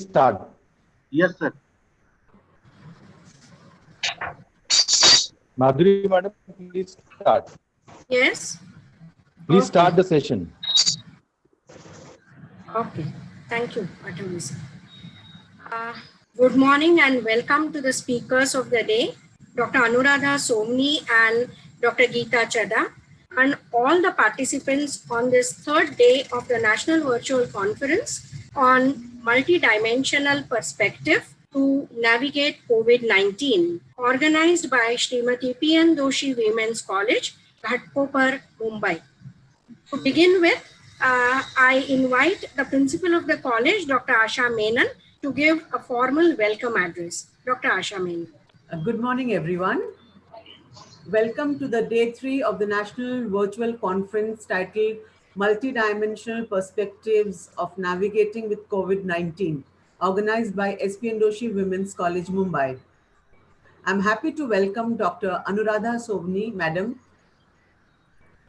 start? Yes, sir. Madhuri Madam, please start. Yes. Please start the session. Okay. Thank you, Attorney. Good morning and welcome to the speakers of the day, Dr. Anuradha Somni and Dr. Geeta Chadha, and all the participants on this third day of the National Virtual Conference on Multidimensional Perspective to Navigate COVID-19, organized by Srimati P.N. Doshi Women's College, Ghatkopar, Mumbai. To begin with, I invite the principal of the college, Dr. Asha Menon, to give a formal welcome address. Dr. Asha Menon. Good morning, everyone. Welcome to the day 3 of the National Virtual Conference titled Multidimensional Perspectives of Navigating with COVID-19, organized by S.P.N. Doshi Women's College, Mumbai. I'm happy to welcome Dr. Anuradha Somni, Madam,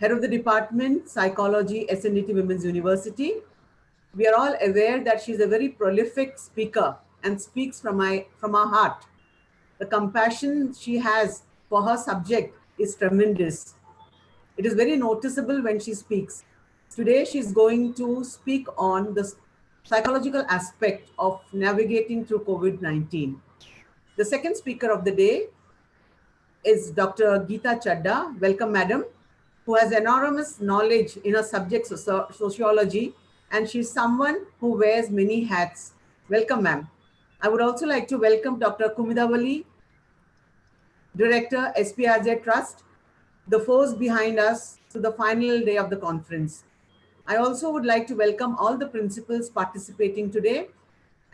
Head of the Department, Psychology, SNDT Women's University. We are all aware that she's a very prolific speaker and speaks from our heart. The compassion she has for her subject is tremendous. It is very noticeable when she speaks. Today, she's going to speak on the psychological aspect of navigating through COVID-19. The second speaker of the day is Dr. Geeta Chadha. Welcome, madam, who has enormous knowledge in her subject, sociology, and she's someone who wears many hats. Welcome, ma'am. I would also like to welcome Dr. Kumidavali, Director, SPRJ Trust, the force behind us to the final day of the conference. I also would like to welcome all the principals participating today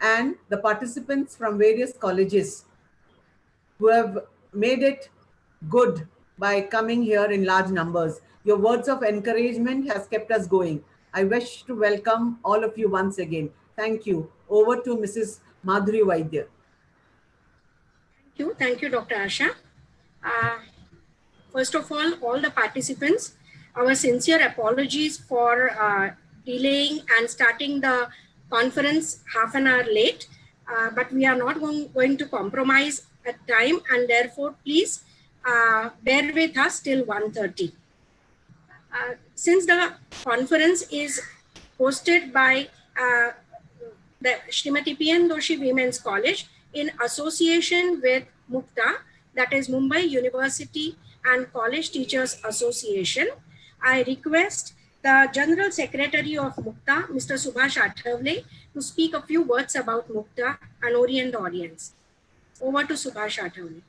and the participants from various colleges who have made it good by coming here in large numbers. Your words of encouragement has kept us going. I wish to welcome all of you once again. Thank you. Over to Mrs. Madhuri Vaidya. Thank you, Dr. Asha. First of all the participants, our sincere apologies for delaying and starting the conference half an hour late, but we are not going to compromise at time, and therefore please bear with us till 1:30. Since the conference is hosted by the Srimati P.N. Doshi Women's College in association with MUCTA, that is Mumbai University and College Teachers Association, I request the General Secretary of MUCTA, Mr. Subhash Athavale, to speak a few words about MUCTA and orient the audience. Over to Subhash Athavale.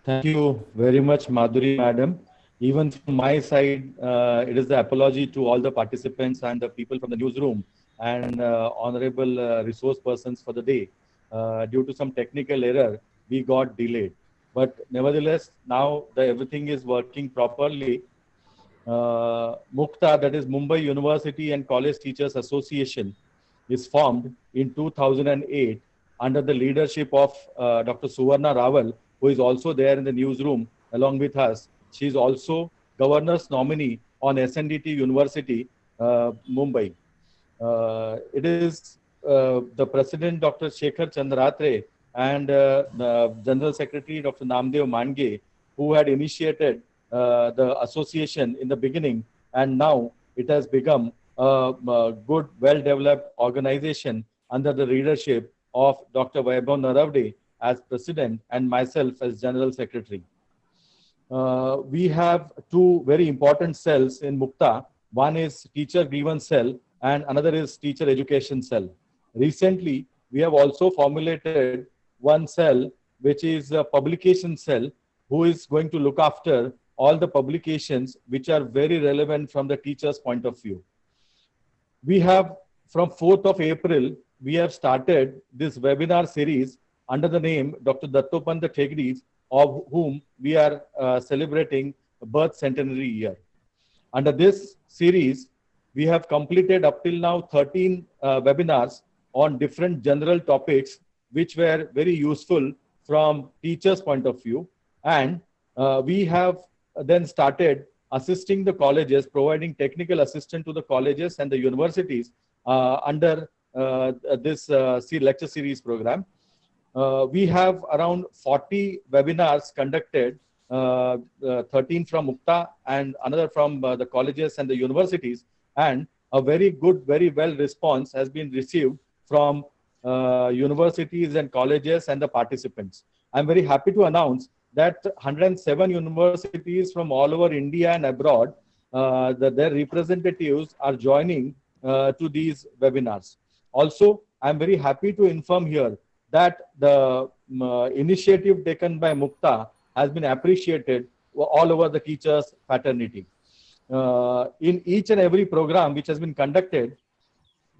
Thank you very much, Madhuri Madam. Even from my side, it is the apology to all the participants and the people from the newsroom and honorable resource persons for the day. Due to some technical error, we got delayed. But nevertheless, now everything is working properly. MUCTA, that is Mumbai University and College Teachers Association, is formed in 2008 under the leadership of Dr. Suvarna Raval, who is also there in the newsroom along with us. She is also governor's nominee on SNDT University, Mumbai. It is the president, Dr. Shekhar Chandratre, and the General Secretary, Dr. Namdev Mange, who had initiated the association in the beginning, and now it has become a good, well-developed organization under the leadership of Dr. Vaibhav Naravde as president and myself as General Secretary. We have two very important cells in MUCTA. One is teacher grievance cell and another is teacher education cell. Recently, we have also formulated one cell, which is a publication cell, who is going to look after all the publications which are very relevant from the teacher's point of view. We have, from 4th of April, we have started this webinar series under the name Dr. Dattopant Thegde, of whom we are celebrating a birth centenary year. Under this series, we have completed up till now 13 webinars on different general topics, which were very useful from teachers' point of view. And we have then started assisting the colleges, providing technical assistance to the colleges and the universities under this lecture series program. We have around 40 webinars conducted, 13 from Mukta and another from the colleges and the universities, and a very good, very well response has been received from universities and colleges and the participants. I'm very happy to announce that 107 universities from all over India and abroad, their representatives are joining to these webinars. Also, I'm very happy to inform here that the initiative taken by Mukta has been appreciated all over the teachers' fraternity. In each and every program which has been conducted,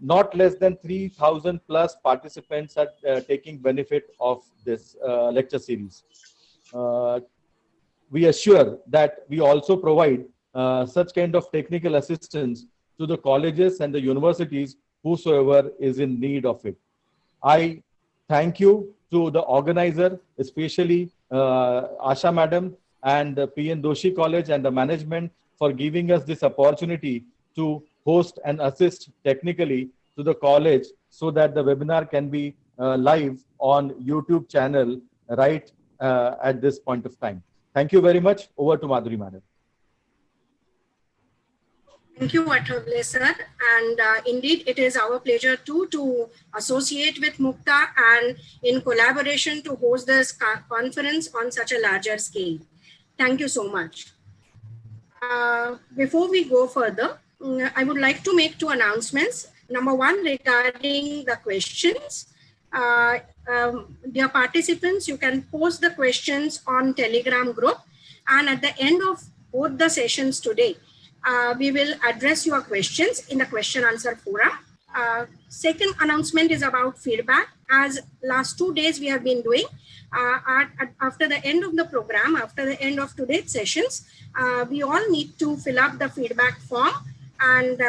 not less than 3,000 plus participants are taking benefit of this lecture series. We assure that we also provide such kind of technical assistance to the colleges and the universities whosoever is in need of it. I thank you to the organizer, especially Asha Madam and the P.N. Doshi College and the management for giving us this opportunity to host and assist technically to the college so that the webinar can be live on YouTube channel right at this point of time. Thank you very much. Over to Madhuri Madam. Thank you, Athavle sir. And indeed, it is our pleasure too to associate with Mukta and in collaboration to host this conference on such a larger scale. Thank you so much. Before we go further, I would like to make two announcements. Number one, regarding the questions. Dear participants, you can post the questions on Telegram group, and at the end of both the sessions today, we will address your questions in the question answer forum. Second announcement is about feedback. As last 2 days we have been doing, after the end of the program, after the end of today's sessions, we all need to fill up the feedback form and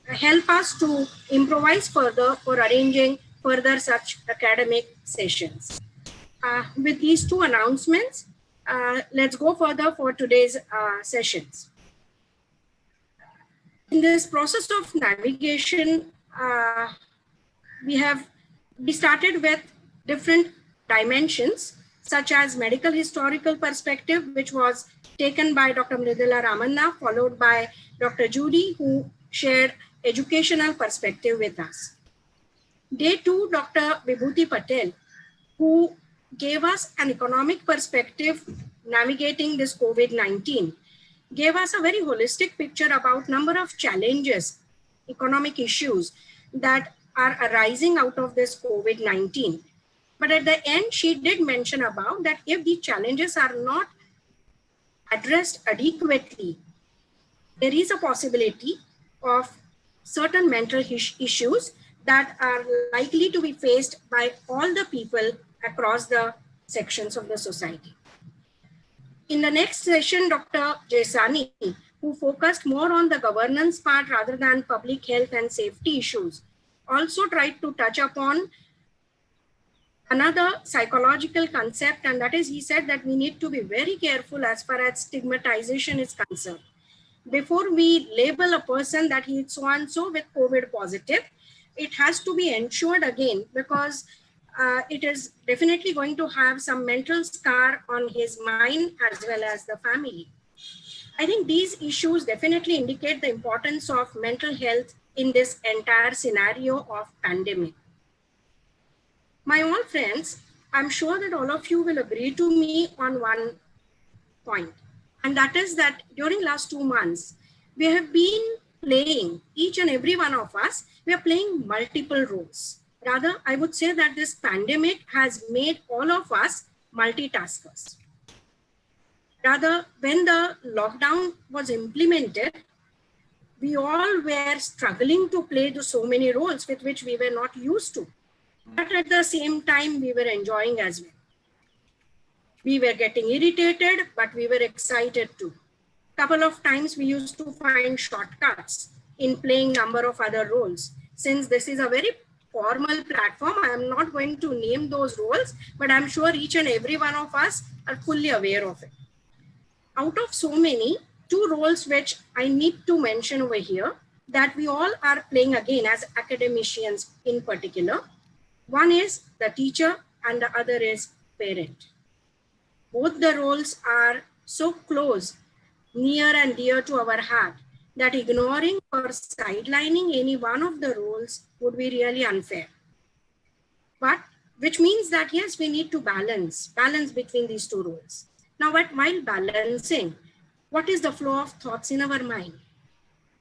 help us to improvise further for arranging further such academic sessions. With these two announcements, let's go further for today's sessions. In this process of navigation, we started with different dimensions, such as medical historical perspective, which was taken by Dr. Mridula Ramanna, followed by Dr. Judy, who shared educational perspective with us. Day 2, Dr. Vibhuti Patel, who gave us an economic perspective navigating this COVID-19, gave us a very holistic picture about number of challenges, economic issues that are arising out of this COVID-19. But at the end, she did mention about that if the challenges are not addressed adequately, there is a possibility of certain mental issues that are likely to be faced by all the people across the sections of the society. In the next session, Dr. Jaisani, who focused more on the governance part rather than public health and safety issues, also tried to touch upon another psychological concept, and that is, he said that we need to be very careful as far as stigmatization is concerned. Before we label a person that he is so and so with COVID positive, it has to be ensured again, because it is definitely going to have some mental scar on his mind as well as the family. I think these issues definitely indicate the importance of mental health in this entire scenario of pandemic. My own friends, I'm sure that all of you will agree to me on one point, and that is that during last 2 months, we have been playing, each and every one of us, we are playing multiple roles. Rather, I would say that this pandemic has made all of us multitaskers. Rather, when the lockdown was implemented, we all were struggling to play so many roles with which we were not used to. But at the same time, we were enjoying as well. We were getting irritated, but we were excited too. Couple of times we used to find shortcuts in playing number of other roles. Since this is a very formal platform, I am not going to name those roles, but I'm sure each and every one of us are fully aware of it. Out of so many, 2 roles which I need to mention over here. that we all are playing again as academicians in particular. One is the teacher and the other is parent. Both the roles are so close, near and dear to our heart, that ignoring or sidelining any one of the roles would be really unfair. But which means that yes, we need to balance between these two roles. Now, while balancing, what is the flow of thoughts in our mind?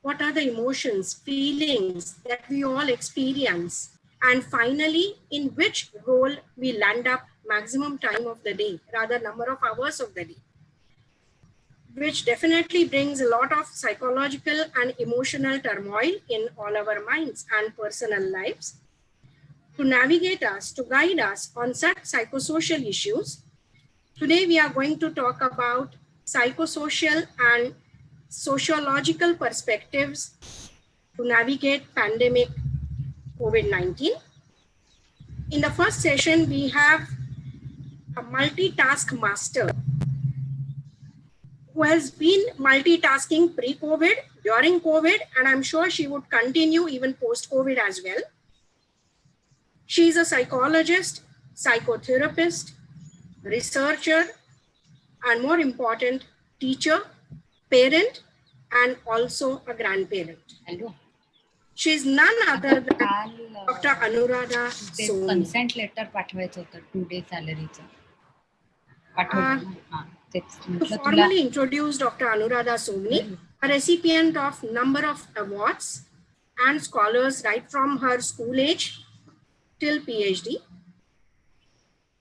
What are the emotions, feelings that we all experience? And finally, in which role we land up maximum time of the day, rather number of hours of the day, which definitely brings a lot of psychological and emotional turmoil in all our minds and personal lives. To navigate us, to guide us on such psychosocial issues, today we are going to talk about psychosocial and sociological perspectives to navigate pandemic COVID-19. In the first session, we have a multitask master who has been multitasking pre-COVID, during COVID, and I'm sure she would continue even post-COVID as well. She is a psychologist, psychotherapist, researcher, and more important, teacher, parent, and also a grandparent. Hello. She is none other than Dr. Anuradha Sohni. Consent letter पाठवायचं होतं 2 days सॅलरीचं. To formally introduce Dr. Anuradha Sohni, a recipient of number of awards and scholars right from her school age till PhD.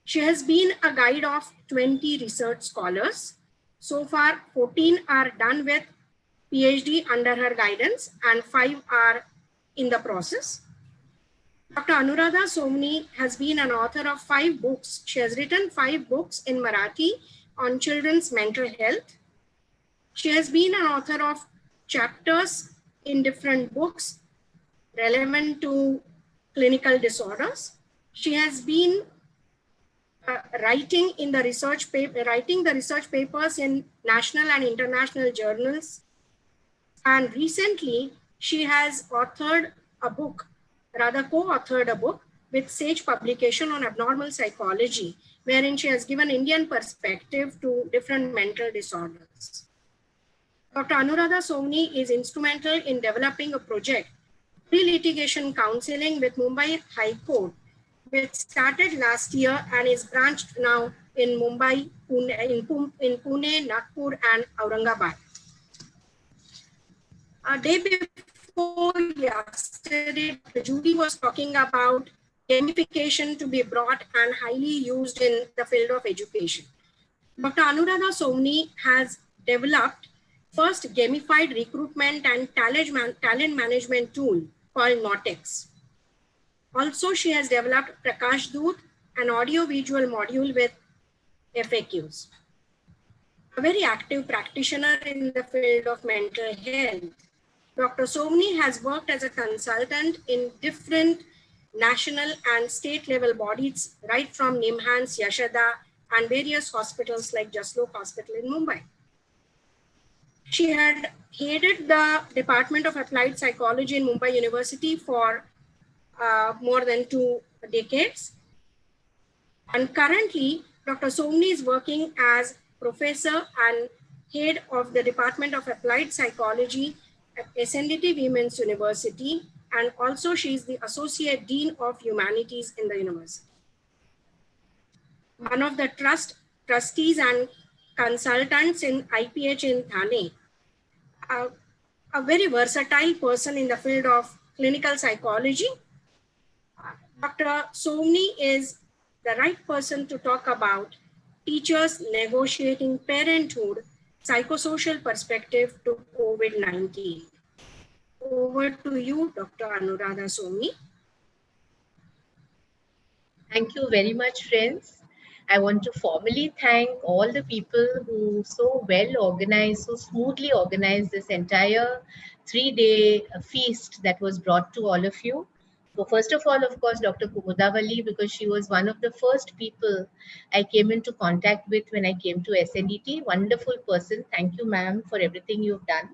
She has been a guide of 20 research scholars. So far, 14 are done with PhD under her guidance and 5 are in the process. Dr. Anuradha Sohni has been an author of 5 books. She has written 5 books in Marathi on children's mental health. She has been an author of chapters in different books relevant to clinical disorders. She has been writing the research papers in national and international journals. And recently, she has co-authored a book with Sage Publication on abnormal psychology, wherein she has given Indian perspective to different mental disorders. Dr. Anuradha Sohni is instrumental in developing a project, pre-litigation counseling with Mumbai High Court, which started last year and is branched now in Mumbai, in Pune, Nagpur, and Aurangabad. A day before yesterday, Judy was talking about gamification to be brought and highly used in the field of education. Dr. Anuradha Sohni has developed first gamified recruitment and talent management tool called Notex. Also, she has developed Prakash Doot, an audio-visual module with FAQs. A very active practitioner in the field of mental health, Dr. Sohni has worked as a consultant in different national and state level bodies, right from NIMHANS, Yashada, and various hospitals like Jaslok Hospital in Mumbai. She had headed the Department of Applied Psychology in Mumbai University for more than 2 decades. And currently, Dr. Sohni is working as professor and head of the Department of Applied Psychology at SNDT Women's University. And also she is the Associate Dean of Humanities in the university. One of the trustees and consultants in IPH in Thane. A very versatile person in the field of clinical psychology. Dr. Sohni is the right person to talk about teachers negotiating parenthood, psychosocial perspective to COVID-19. Over to you, Dr. Anuradha Sohni. Thank you very much, friends. I want to formally thank all the people who so well organized, so smoothly organized this entire 3-day feast that was brought to all of you. So first of all, of course, Dr. Kumudavali, because she was one of the first people I came into contact with when I came to SNDT. Wonderful person. Thank you, ma'am, for everything you've done.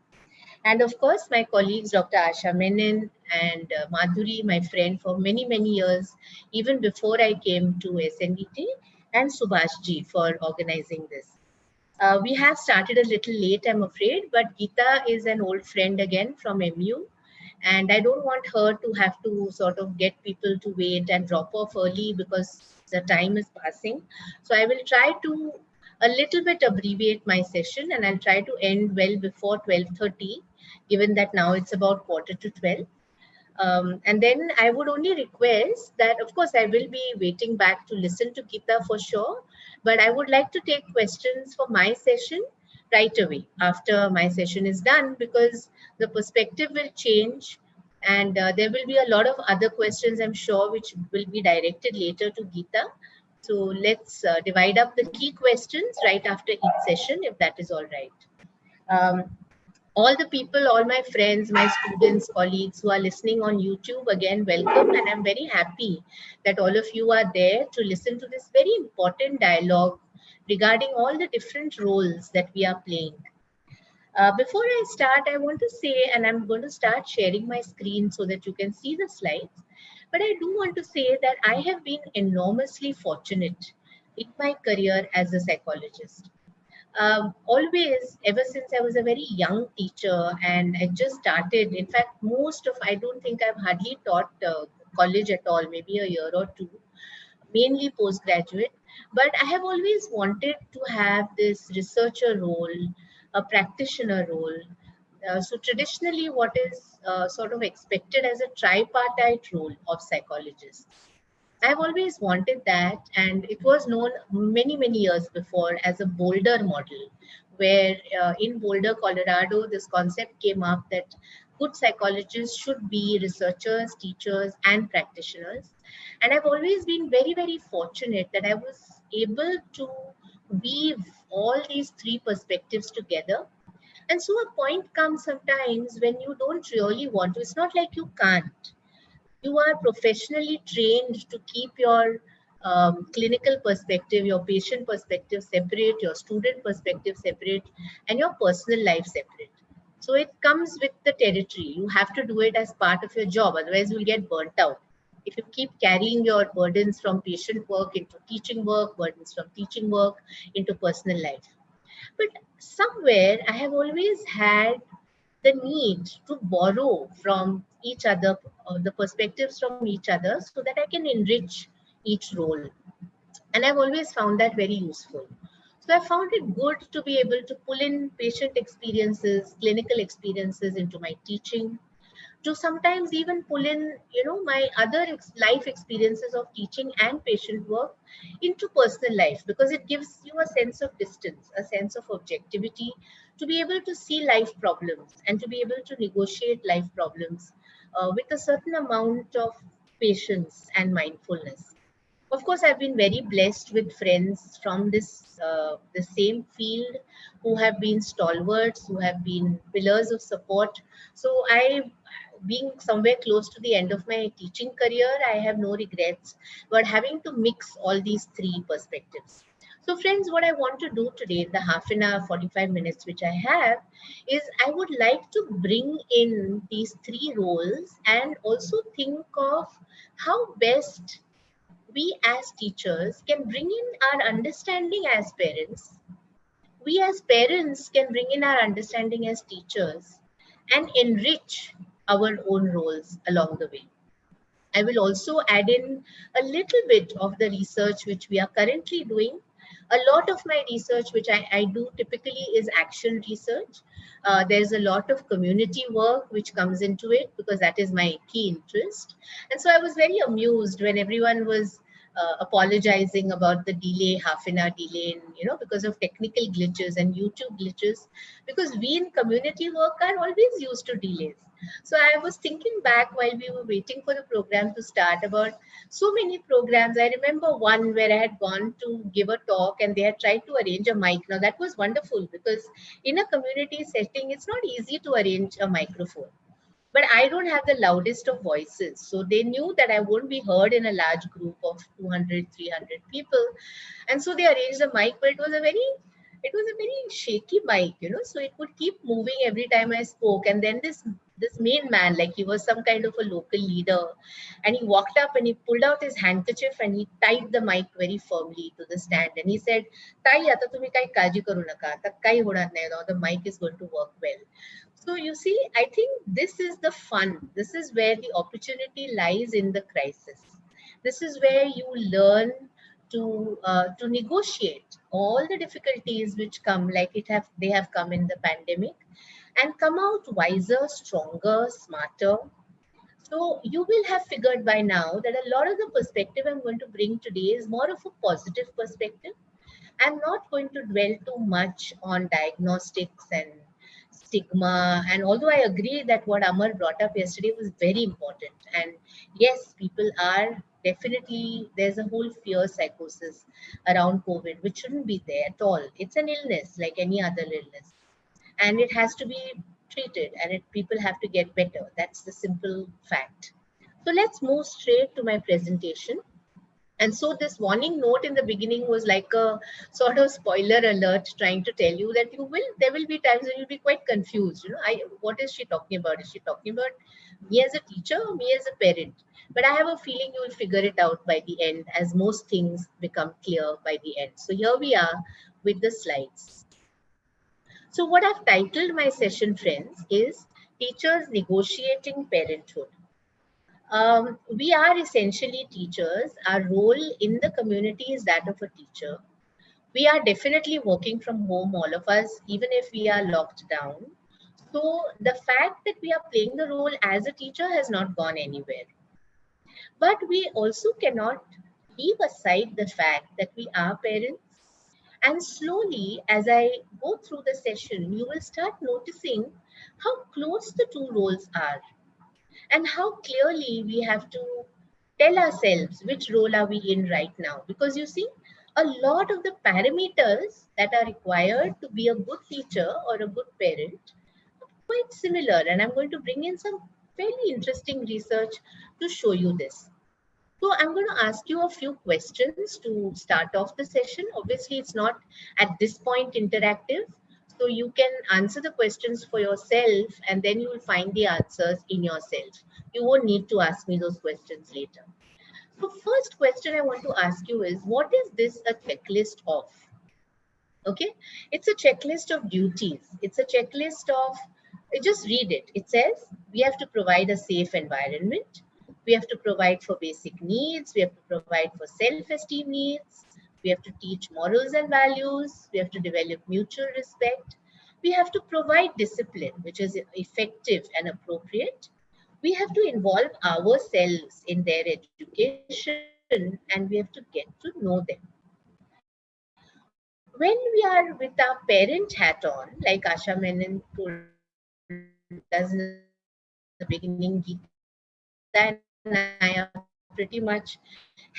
And of course, my colleagues, Dr. Asha Menon and Madhuri, my friend for many, many years, even before I came to SNDT, and Subhash ji for organizing this. We have started a little late, I'm afraid, but Geeta is an old friend again from MU. And I don't want her to have to sort of get people to wait and drop off early because the time is passing. So I will try to a little bit abbreviate my session, and I'll try to end well before 12:30, given that now it's about quarter to 12. And then I would only request that, of course, I will be waiting back to listen to Geeta for sure, but I would like to take questions for my session right away after my session is done, because the perspective will change, and there will be a lot of other questions, I'm sure, which will be directed later to Geeta. So let's divide up the key questions right after each session, if that is all right. All the people, all my friends, my students, colleagues who are listening on YouTube, again, welcome. And I'm very happy that all of you are there to listen to this very important dialogue regarding all the different roles that we are playing. Before I start, I want to say, and I'm going to start sharing my screen so that you can see the slides. But I do want to say that I have been enormously fortunate in my career as a psychologist. Always, ever since I was a very young teacher and I just started, in fact, I don't think I've hardly taught college at all, maybe a year or two, mainly postgraduate. But I have always wanted to have this researcher role, a practitioner role. So traditionally, what is sort of expected as a tripartite role of psychologists. I've always wanted that, and it was known many, many years before as a Boulder model, where in Boulder, Colorado, this concept came up that good psychologists should be researchers, teachers, and practitioners. And I've always been very, very fortunate that I was able to weave all these three perspectives together. And so a point comes sometimes when you don't really want to. It's not like you can't. You are professionally trained to keep your clinical perspective, your patient perspective separate, your student perspective separate, and your personal life separate. So it comes with the territory. You have to do it as part of your job, otherwise you'll get burnt out. If you keep carrying your burdens from patient work into teaching work, burdens from teaching work into personal life. But somewhere I have always had the need to borrow from each other, the perspectives from each other, so that I can enrich each role. And I've always found that very useful. So I found it good to be able to pull in patient experiences, clinical experiences into my teaching, to sometimes even pull in, my other life experiences of teaching and patient work into personal life, because it gives you a sense of distance, a sense of objectivity, to be able to see life problems and to be able to negotiate life problems with a certain amount of patience and mindfulness. Of course, I've been very blessed with friends from the same field who have been stalwarts, who have been pillars of support. So being somewhere close to the end of my teaching career, I have no regrets, but having to mix all these three perspectives. So friends, what I want to do today in the half an hour, 45 minutes, which I have, is I would like to bring in these three roles and also think of how best we as teachers can bring in our understanding as parents. We as parents can bring in our understanding as teachers and enrich our own roles along the way. I will also add in a little bit of the research which we are currently doing. A lot of my research, which I do typically, is action research. There's a lot of community work which comes into it, because that is my key interest. And so I was very amused when everyone was apologizing about the delay, half an hour delay, because of technical glitches and YouTube glitches, because we in community work are always used to delays. So I was thinking back while we were waiting for the program to start about so many programs. I remember one where I had gone to give a talk and they had tried to arrange a mic. Now that was wonderful, because in a community setting, it's not easy to arrange a microphone. But I don't have the loudest of voices. So they knew that I won't be heard in a large group of 200, 300 people. And so they arranged a mic, but it was a very It was a very shaky mic, so it would keep moving every time I spoke. And then this main man, like he was some kind of a local leader, and he walked up and he pulled out his handkerchief and he tied the mic very firmly to the stand. And he said, "Tai, आता तुम्ही काही काळजी करू नका. आता काही होणार नाही. Now the mic is going to work well." So you see, I think this is the fun. This is where the opportunity lies in the crisis. This is where you learn to negotiate all the difficulties which come, like they have come in the pandemic, and come out wiser, stronger, smarter. So you will have figured by now that a lot of the perspective I'm going to bring today is more of a positive perspective. I'm not going to dwell too much on diagnostics and stigma. And although I agree that what Amar brought up yesterday was very important, and yes, people are definitely, there's a whole fear psychosis around COVID, which shouldn't be there at all. It's an illness like any other illness, and it has to be treated, and people have to get better. That's the simple fact. So let's move straight to my presentation. And so this warning note in the beginning was like a sort of spoiler alert, trying to tell you that there will be times when you'll be quite confused. What is she talking about? Is she talking about me as a teacher or me as a parent? But I have a feeling you will figure it out by the end, as most things become clear by the end. So here we are with the slides. So what I've titled my session, friends, is Teachers Negotiating Parenthood. We are essentially teachers. Our role in the community is that of a teacher. We are definitely working from home, all of us, even if we are locked down. So the fact that we are playing the role as a teacher has not gone anywhere. But we also cannot leave aside the fact that we are parents. And slowly, as I go through the session, you will start noticing how close the two roles are, and how clearly we have to tell ourselves which role are we in right now. Because you see, a lot of the parameters that are required to be a good teacher or a good parent are quite similar. And I'm going to bring in some fairly interesting research to show you this. So I'm going to ask you a few questions to start off the session. Obviously, it's not at this point interactive. So you can answer the questions for yourself, and then you will find the answers in yourself. You won't need to ask me those questions later. So first question I want to ask you is, what is this a checklist of? Okay, it's a checklist of duties. It's a checklist of, just read it. It says we have to provide a safe environment. We have to provide for basic needs. We have to provide for self-esteem needs. We have to teach morals and values. We have to develop mutual respect. We have to provide discipline, which is effective and appropriate. We have to involve ourselves in their education, and we have to get to know them. When we are with our parent hat on, like Asha Menon told us in the beginning, Geeta and I are pretty much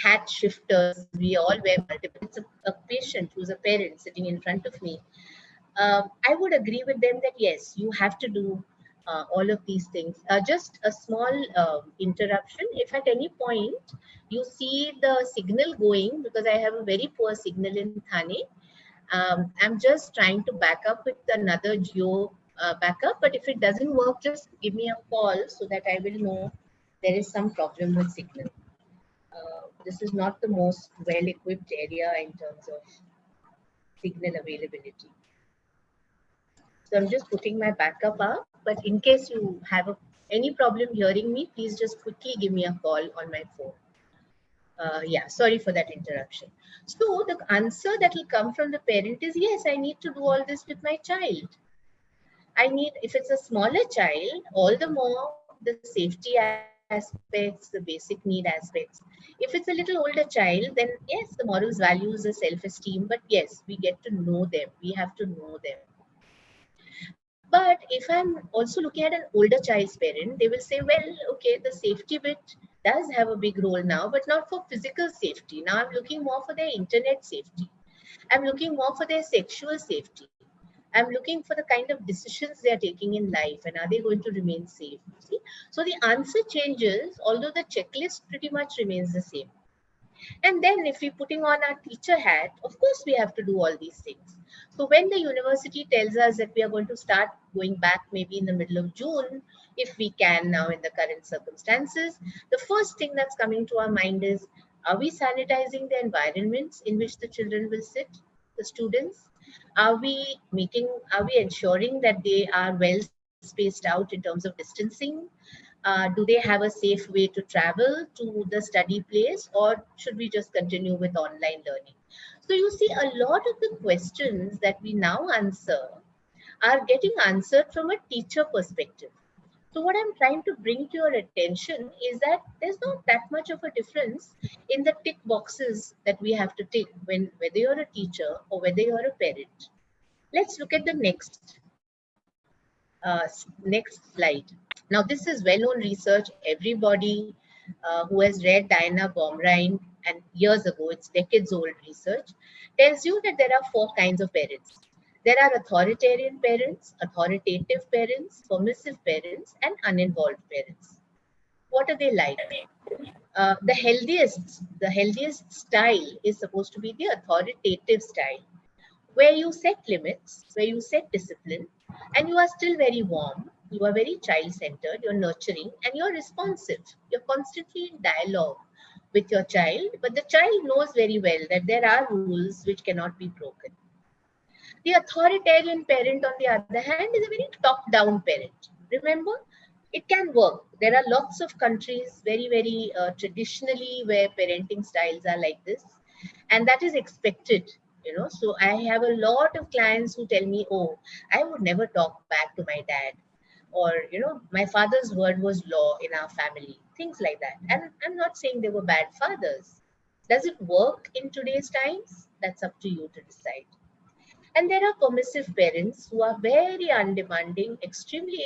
hat shifters because we all wear multiple hats. It's a patient who's a parent sitting in front of me. I would agree with them that yes, you have to do all of these things. Just a small interruption. If at any point you see the signal going, because I have a very poor signal in Thane, I'm just trying to back up with another geo backup. But if it doesn't work, just give me a call so that I will know there is some problem with signal. This is not the most well-equipped area in terms of signal availability. So I'm just putting my backup up, but in case you have any problem hearing me, please just quickly give me a call on my phone. Yeah, sorry for that interruption. So the answer that will come from the parent is, yes, I need to do all this with my child. If it's a smaller child, all the more the safety aspects, the basic need aspects. If it's a little older child, then yes, the morals, values, the self-esteem, but yes, we get to know them. We have to know them. But if I'm also looking at an older child's parent, they will say, well, okay, the safety bit does have a big role now, but not for physical safety. Now I'm looking more for their internet safety. I'm looking more for their sexual safety. I'm looking for the kind of decisions they are taking in life, and are they going to remain safe? See? So the answer changes, although the checklist pretty much remains the same. And then if we're putting on our teacher hat, of course we have to do all these things. So when the university tells us that we are going to start going back maybe in the middle of June, if we can now in the current circumstances, the first thing that's coming to our mind is, are we sanitizing the environments in which the children will sit, the students? Are we ensuring that they are well spaced out in terms of distancing? Do they have a safe way to travel to the study place, or should we just continue with online learning? So you see, a lot of the questions that we now answer are getting answered from a teacher perspective. So what I'm trying to bring to your attention is that there's not that much of a difference in the tick boxes that we have to tick whether you're a teacher or whether you're a parent. Let's look at the next slide. Now, this is well-known research. Everybody who has read Diana Baumrind, and years ago, it's decades-old research, tells you that there are four kinds of parents. There are authoritarian parents, authoritative parents, permissive parents, and uninvolved parents. What are they like? The healthiest style is supposed to be the authoritative style, where you set limits, where you set discipline, and you are still very warm, you are very child-centered, you're nurturing, and you're responsive. You're constantly in dialogue with your child, but the child knows very well that there are rules which cannot be broken. The authoritarian parent, on the other hand, is a very top-down parent. Remember, it can work. There are lots of countries very traditionally where parenting styles are like this, and that is expected. So I have a lot of clients who tell me, oh, I would never talk back to my dad, or my father's word was law in our family, things like that. And I'm not saying they were bad fathers. Does it work in today's times? That's up to you to decide. And there are permissive parents who are very undemanding, extremely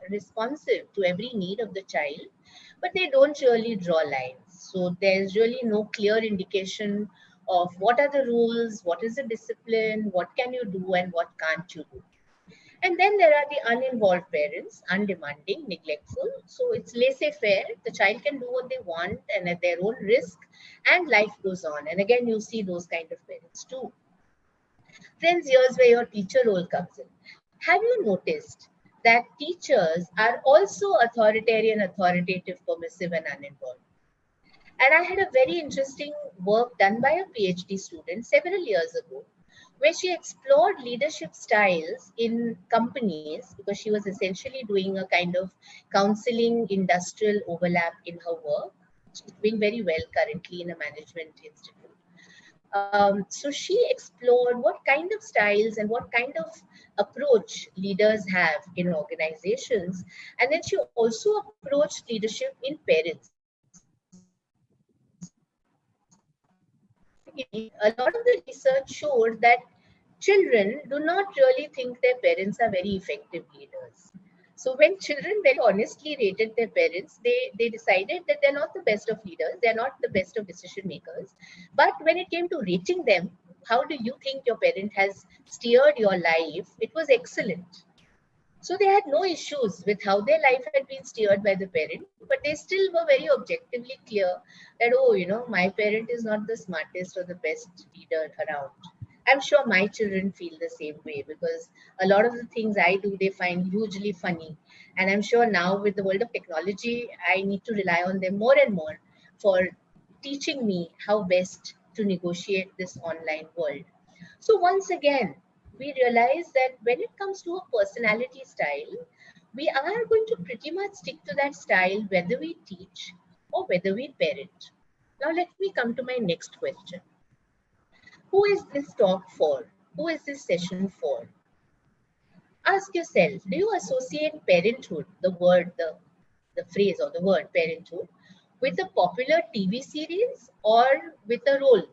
responsive to every need of the child, but they don't really draw lines. So there's really no clear indication of what are the rules, what is the discipline, what can you do and what can't you do. And then there are the uninvolved parents, undemanding, neglectful. So it's laissez-faire. The child can do what they want and at their own risk, and life goes on. And again, you see those kind of parents too. Friends, here's where your teacher role comes in. Have you noticed that teachers are also authoritarian, authoritative, permissive, and uninvolved? And I had a very interesting work done by a PhD student several years ago, where she explored leadership styles in companies, because she was essentially doing a kind of counseling industrial overlap in her work. She's doing very well currently in a management institute. So she explored what kind of styles and what kind of approach leaders have in organizations. And then she also approached leadership in parents. A lot of the research showed that children do not really think their parents are very effective leaders. So when children very honestly rated their parents, they decided that they're not the best of leaders, they're not the best of decision makers. But when it came to rating them, how do you think your parent has steered your life? It was excellent. So they had no issues with how their life had been steered by the parent, but they still were very objectively clear that, oh, my parent is not the smartest or the best leader around. I'm sure my children feel the same way, because a lot of the things I do, they find hugely funny. And I'm sure now with the world of technology, I need to rely on them more and more for teaching me how best to negotiate this online world. So once again, we realize that when it comes to a personality style, we are going to pretty much stick to that style, whether we teach or whether we parent. Now let me come to my next question. Who is this talk for? Who is this session for? Ask yourself, do you associate parenthood, the word, the phrase or the word parenthood, with a popular TV series or with a role?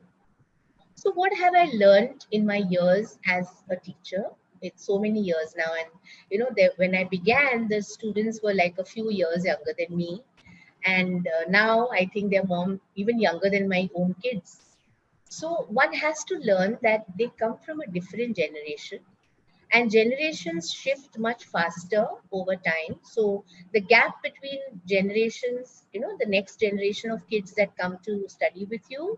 So what have I learned in my years as a teacher? It's so many years now. And, when I began, the students were like a few years younger than me. And now I think they're even younger than my own kids. So one has to learn that they come from a different generation. and generations shift much faster over time. So the gap between generations, the next generation of kids that come to study with you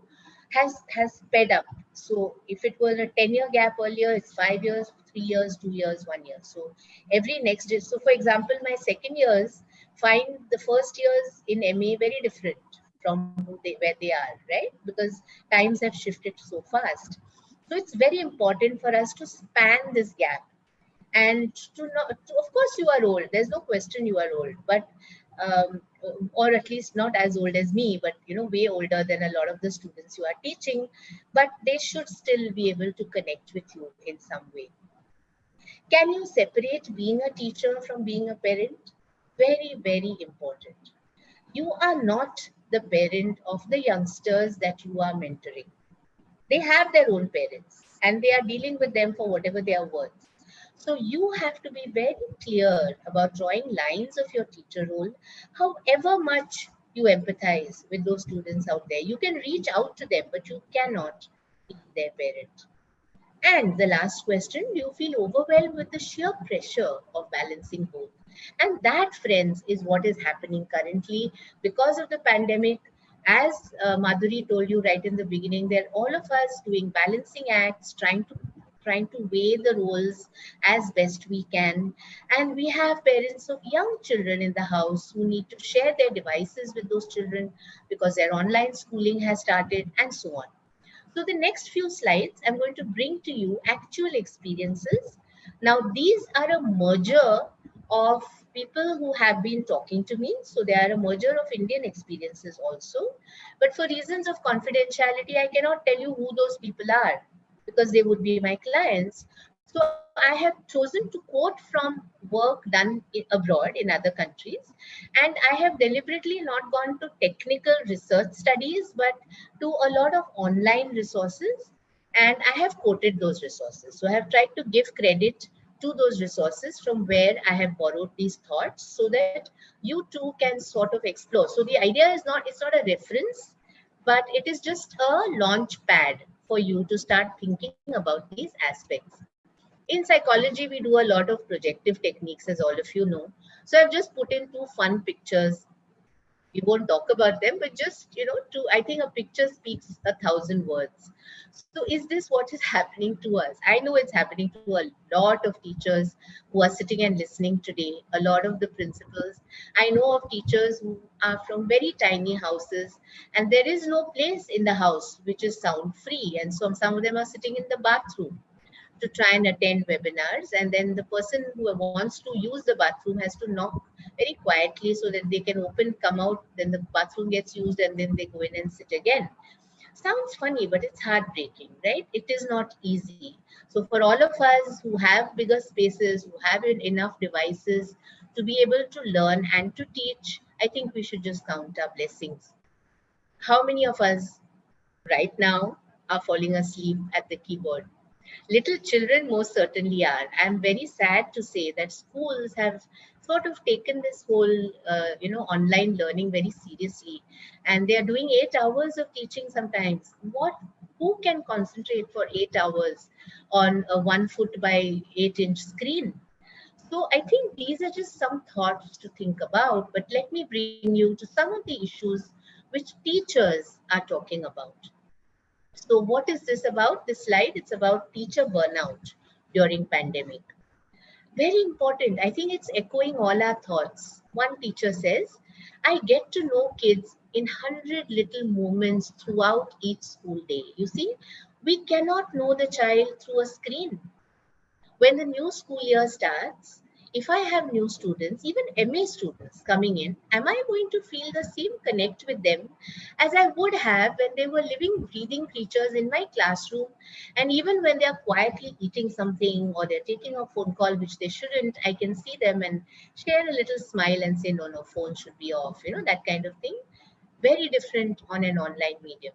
has sped up. So if it was a 10-year gap earlier, it's 5 years, 3 years, 2 years, 1 year. So every next year. So for example, my second years find the first years in MA very different from where they are, right? Because times have shifted so fast. So it's very important for us to span this gap, and of course you are old, there's no question you are old, but or at least not as old as me, but way older than a lot of the students you are teaching, but they should still be able to connect with you in some way. Can you separate being a teacher from being a parent? Very, very important. You are not the parent of the youngsters that you are mentoring. They have their own parents and they are dealing with them for whatever they are worth. So you have to be very clear about drawing lines of your teacher role, however much you empathize with those students out there. You can reach out to them, but you cannot be their parent. And the last question, do you feel overwhelmed with the sheer pressure of balancing both? And that, friends, is what is happening currently because of the pandemic. As Madhuri told you right in the beginning, they're all of us doing balancing acts, trying to weigh the roles as best we can. And we have parents of young children in the house who need to share their devices with those children because their online schooling has started, and so on. So the next few slides, I'm going to bring to you actual experiences. Now, these are a merger of people who have been talking to me. So they are a merger of Indian experiences also. But for reasons of confidentiality, I cannot tell you who those people are because they would be my clients. So I have chosen to quote from work done abroad in other countries. And I have deliberately not gone to technical research studies, but to a lot of online resources. And I have quoted those resources. So I have tried to give credit to those resources from where I have borrowed these thoughts so that you too can sort of explore. So the idea is it's not a reference, but it is just a launch pad for you to start thinking about these aspects. In psychology, we do a lot of projective techniques, as all of you know. So I've just put in two fun pictures. We won't talk about them, but just, I think a picture speaks 1,000 words. So is this what is happening to us? I know it's happening to a lot of teachers who are sitting and listening today, a lot of the principals. I know of teachers who are from very tiny houses, and there is no place in the house which is sound free. And so some of them are sitting in the bathroom to try and attend webinars, and then the person who wants to use the bathroom has to knock very quietly so that they can come out, then the bathroom gets used, and then they go in and sit again. Sounds funny, but it's heartbreaking, right? It is not easy. So for all of us who have bigger spaces, who have enough devices to be able to learn and to teach, I think we should just count our blessings. How many of us right now are falling asleep at the keyboard? Little children most certainly are. I'm very sad to say that schools have sort of taken this whole, online learning very seriously, and they are doing 8 hours of teaching sometimes. Who can concentrate for 8 hours on a 1 foot by 8 inch screen? So I think these are just some thoughts to think about. But let me bring you to some of the issues which teachers are talking about. So what is this about? This slide, it's about teacher burnout during pandemic. Very important. I think it's echoing all our thoughts. One teacher says, I get to know kids in 100 little moments throughout each school day. You see, we cannot know the child through a screen. When the new school year starts, if I have new students, even MA students coming in, am I going to feel the same connect with them as I would have when they were living, breathing creatures in my classroom? And even when they are quietly eating something or they're taking a phone call, which they shouldn't, I can see them and share a little smile and say, no, phone should be off, that kind of thing. Very different on an online medium.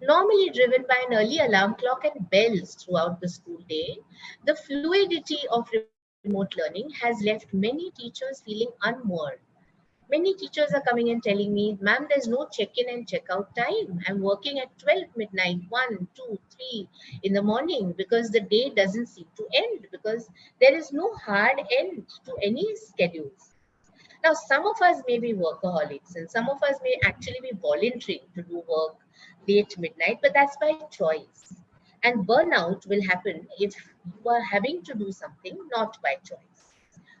Normally driven by an early alarm clock and bells throughout the school day, the fluidity of remote learning has left many teachers feeling unmoored. Many teachers are coming and telling me, ma'am, there's no check-in and check-out time. I'm working at 12 midnight, 1, 2, 3 in the morning because the day doesn't seem to end, because there is no hard end to any schedules. Now, some of us may be workaholics and some of us may actually be volunteering to do work late midnight, but that's by choice. And burnout will happen if you are having to do something not by choice.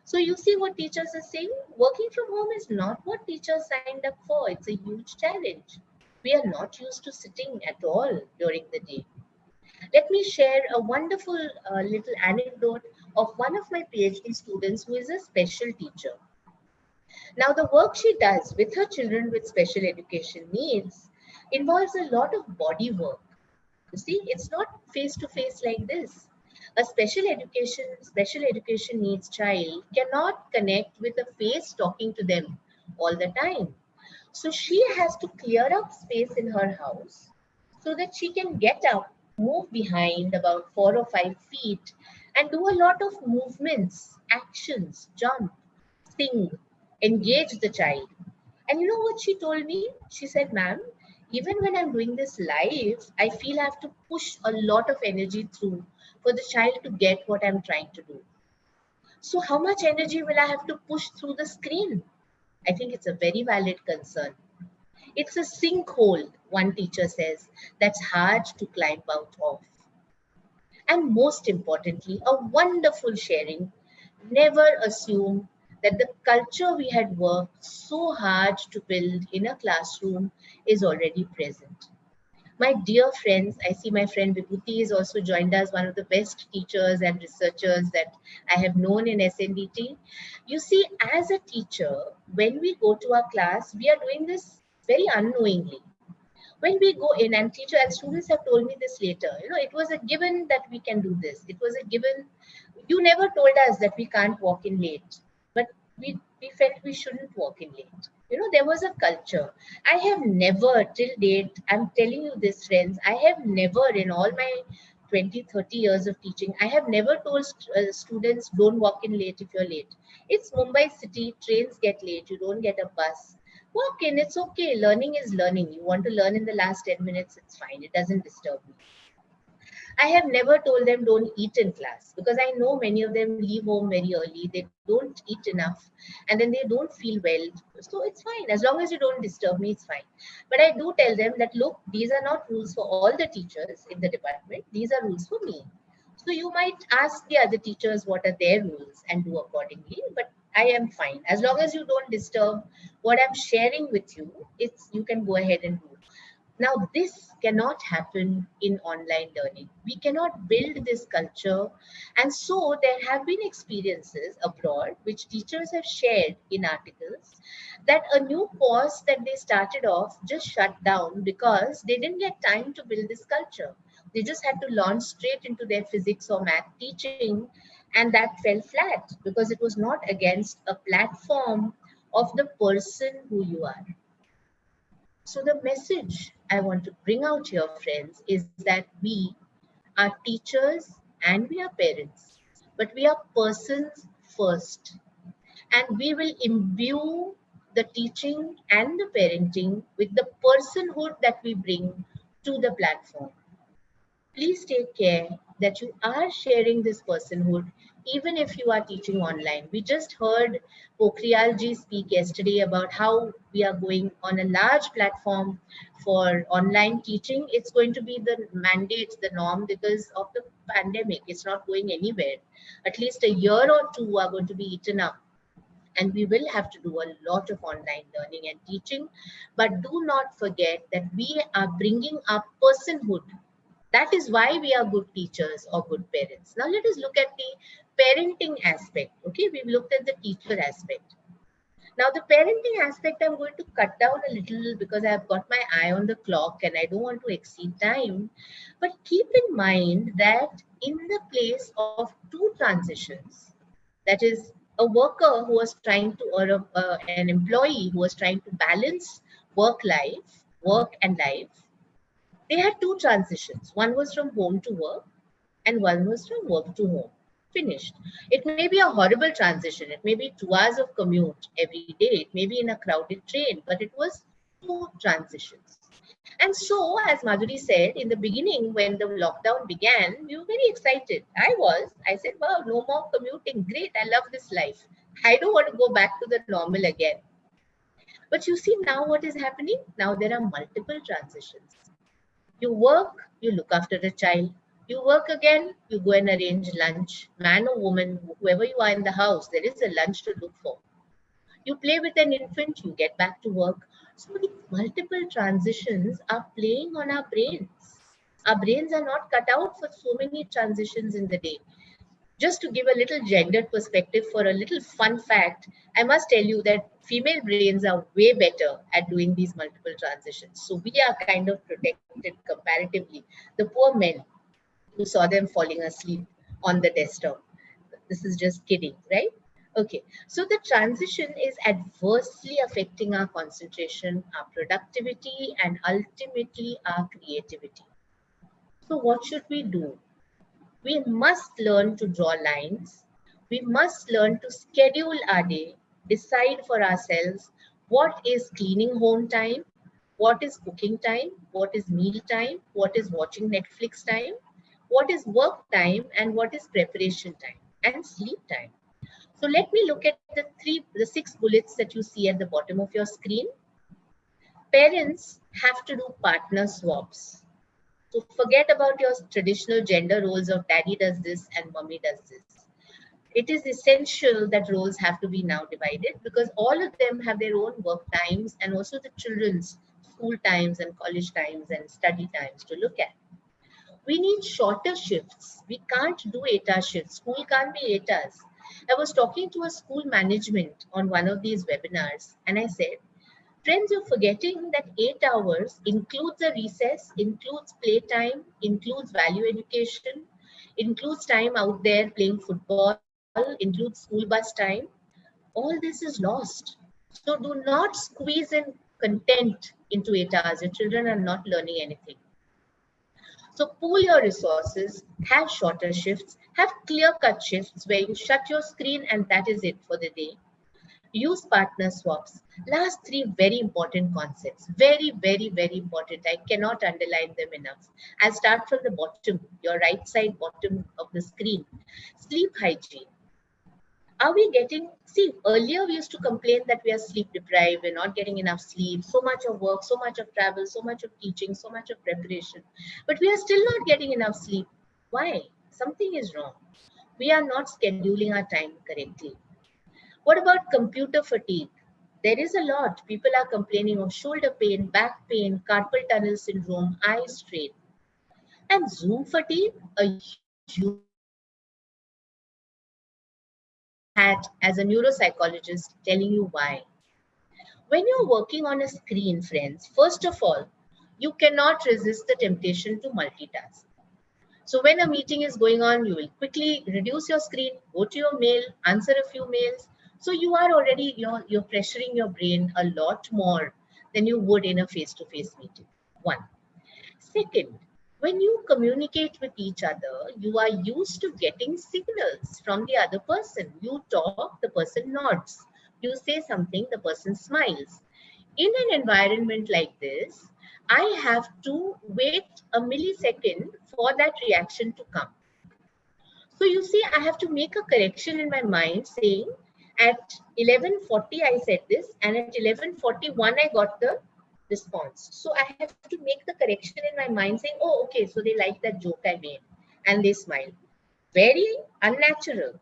So you see what teachers are saying? Working from home is not what teachers signed up for. It's a huge challenge. We are not used to sitting at all during the day. Let me share a wonderful little anecdote of one of my PhD students who is a special teacher. Now, the work she does with her children with special education needs involves a lot of body work. You see, it's not face to face like this. A special education needs child cannot connect with a face talking to them all the time. So she has to clear up space in her house so that she can get up, move behind about 4 or 5 feet, and do a lot of movements, actions, jump, sing, engage the child. And you know what she told me? She said, ma'am, even when I'm doing this live, I feel I have to push a lot of energy through for the child to get what I'm trying to do. So how much energy will I have to push through the screen? I think it's a very valid concern. It's a sinkhole, one teacher says, that's hard to climb out of. And most importantly, a wonderful sharing. Never assume that the culture we had worked so hard to build in a classroom is already present. My dear friends, I see my friend Vibhuti is also joined us, one of the best teachers and researchers that I have known in SNDT. You see, as a teacher, when we go to our class, we are doing this very unknowingly. When we go in, and teacher and students have told me this later, it was a given that we can do this. It was a given. You never told us that we can't walk in late, but we felt we shouldn't walk in late. There was a culture. I have never till date, I'm telling you this, friends, I have never in all my 20, 30 years of teaching, I have never told students don't walk in late if you're late. It's Mumbai city, trains get late, you don't get a bus. Walk in, it's okay. Learning is learning. You want to learn in the last 10 minutes, it's fine. It doesn't disturb me. I have never told them don't eat in class because I know many of them leave home very early. They don't eat enough and then they don't feel well. So it's fine. As long as you don't disturb me, it's fine. But I do tell them that, look, these are not rules for all the teachers in the department. These are rules for me. So you might ask the other teachers what are their rules and do accordingly. But I am fine. As long as you don't disturb what I'm sharing with you, you can go ahead and do. Now, this cannot happen in online learning. We cannot build this culture. And so there have been experiences abroad, which teachers have shared in articles, that a new course that they started off just shut down because they didn't get time to build this culture. They just had to launch straight into their physics or math teaching, and that fell flat because it was not against a platform of the person who you are. So the message I want to bring out here, friends, is that we are teachers and we are parents, but we are persons first. And we will imbue the teaching and the parenting with the personhood that we bring to the platform. Please take care that you are sharing this personhood even if you are teaching online. We just heard Pokhriyalji speak yesterday about how we are going on a large platform for online teaching. It's going to be the mandate, the norm because of the pandemic. It's not going anywhere. At least a year or two are going to be eaten up. And we will have to do a lot of online learning and teaching. But do not forget that we are bringing up personhood. That is why we are good teachers or good parents. Now let us look at the parenting aspect. Okay, we've looked at the teacher aspect. Now the parenting aspect, I'm going to cut down a little because I have got my eye on the clock and I don't want to exceed time. But keep in mind that in the place of two transitions, that is a worker who was trying to, or an employee who was trying to balance work and life, they had two transitions. One was from home to work and one was from work to home. Finished. It may be a horrible transition. It may be 2 hours of commute every day. It may be in a crowded train, but it was 2 transitions. And so, as Madhuri said, in the beginning, when the lockdown began, we were very excited. I said, wow, no more commuting. Great. I love this life. I don't want to go back to the normal again. But you see now what is happening? Now there are multiple transitions. You work, you look after the child. You work again, you go and arrange lunch. Man or woman, whoever you are in the house, there is a lunch to look for. You play with an infant, you get back to work. So these multiple transitions are playing on our brains. Our brains are not cut out for so many transitions in the day. Just to give a little gendered perspective for a little fun fact, I must tell you that female brains are way better at doing these multiple transitions. So we are kind of protected comparatively. The poor men, you saw them falling asleep on the desktop. This is just kidding, right? Okay, so the transition is adversely affecting our concentration, our productivity, and ultimately our creativity. So what should we do? We must learn to draw lines. We must learn to schedule our day, decide for ourselves what is cleaning home time, what is cooking time, what is meal time, what is watching Netflix time, what is work time, and what is preparation time and sleep time. So let me look at the 6 bullets that you see at the bottom of your screen. Parents have to do partner swaps. So forget about your traditional gender roles of daddy does this and mommy does this. It is essential that roles have to be now divided because all of them have their own work times and also the children's school times and college times and study times to look at. We need shorter shifts. We can't do 8-hour shifts. School can't be 8 hours. I was talking to a school management on one of these webinars and I said, friends, you're forgetting that 8 hours includes a recess, includes playtime, includes value education, includes time out there playing football, includes school bus time. All this is lost. So do not squeeze in content into 8 hours. Your children are not learning anything. So pool your resources, have shorter shifts, have clear-cut shifts where you shut your screen and that is it for the day. Use partner swaps. Last 3 very important concepts. Very, very, very important. I cannot underline them enough. I'll start from the bottom, your right side bottom of the screen. Sleep hygiene. Are we getting, see, earlier we used to complain that we are sleep deprived, we're not getting enough sleep, so much of work, so much of travel, so much of teaching, so much of preparation. But we are still not getting enough sleep. Why? Something is wrong. We are not scheduling our time correctly. What about computer fatigue? There is a lot. People are complaining of shoulder pain, back pain, carpal tunnel syndrome, eye strain. And Zoom fatigue, a huge hat as a neuropsychologist telling you why. When you're working on a screen, friends, first of all, you cannot resist the temptation to multitask. So when a meeting is going on, you will quickly reduce your screen, go to your mail, answer a few mails. So you are already, you're pressuring your brain a lot more than you would in a face-to-face meeting. 1. Second, when you communicate with each other, you are used to getting signals from the other person. You talk, the person nods. You say something, the person smiles. In an environment like this, I have to wait a millisecond for that reaction to come. So you see, I have to make a correction in my mind saying at 11:40 I said this and at 11:41 I got the response. So I have to make the correction in my mind saying, oh, okay, so they like that joke I made and they smile. Very unnatural.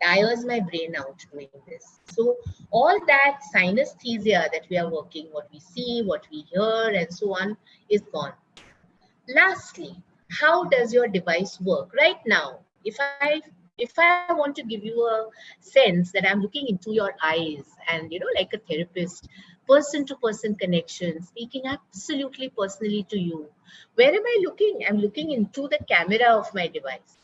Tires my brain out doing this. So all that synesthesia that we are working, what we see, what we hear, and so on, is gone. Lastly, how does your device work right now? If I want to give you a sense that I'm looking into your eyes and, like a therapist, person-to-person connection, speaking absolutely personally to you, where am I looking? I'm looking into the camera of my device.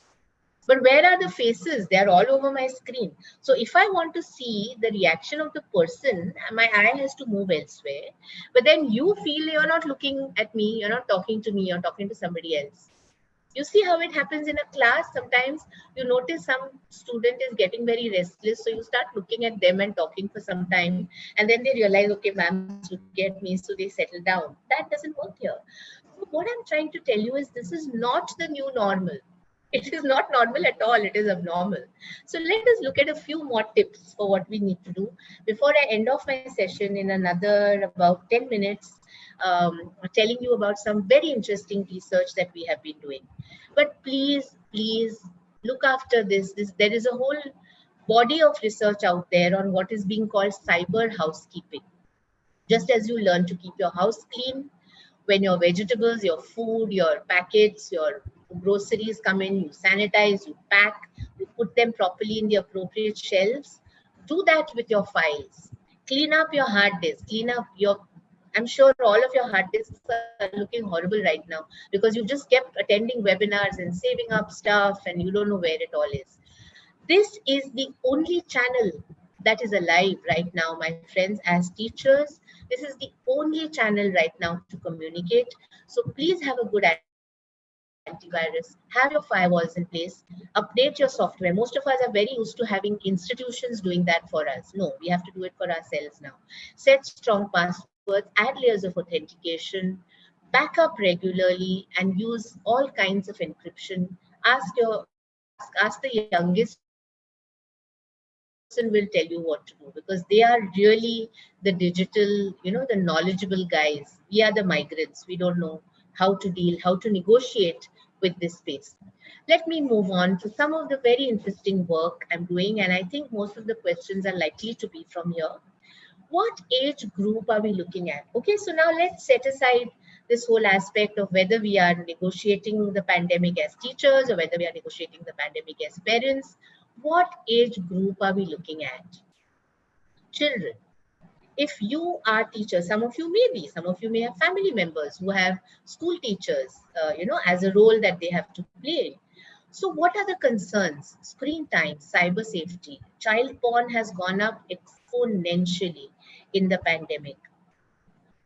But where are the faces? They are all over my screen. So if I want to see the reaction of the person, my eye has to move elsewhere. But then you feel you're not looking at me, you're not talking to me, you're talking to somebody else. You see how it happens in a class. Sometimes you notice some student is getting very restless, so you start looking at them and talking for some time, and then they realize, okay, ma'am is looking at me, so they settle down. That doesn't work here. So what I'm trying to tell you is this is not the new normal. It is not normal at all. It is abnormal. So let us look at a few more tips for what we need to do before I end off my session in another about 10 minutes, telling you about some very interesting research that we have been doing. But please look after this. There is a whole body of research out there on what is being called cyber housekeeping. Just as you learn to keep your house clean, when your vegetables, your food, your packets, your groceries come in, you sanitize, you pack, you put them properly in the appropriate shelves. Do that with your files. Clean up your hard disk, clean up your, I'm sure all of your hard disks are looking horrible right now because you just kept attending webinars and saving up stuff and you don't know where it all is. This is the only channel that is alive right now, my friends, as teachers. This is the only channel right now to communicate. So please have a good antivirus, have your firewalls in place, update your software. Most of us are very used to having institutions doing that for us. No, we have to do it for ourselves now. Set strong passwords, add layers of authentication, back up regularly, and use all kinds of encryption. Ask the youngest person will tell you what to do, because they are really the digital, the knowledgeable guys. We are the migrants. We don't know how to deal, how to negotiate with this space. Let me move on to some of the very interesting work I'm doing, and I think most of the questions are likely to be from here. What age group are we looking at? Okay, so now let's set aside this whole aspect of whether we are negotiating the pandemic as teachers or whether we are negotiating the pandemic as parents. What age group are we looking at? Children. If you are teachers, some of you may be, some of you may have family members who have school teachers, as a role that they have to play. So what are the concerns? Screen time, cyber safety, child porn has gone up exponentially in the pandemic.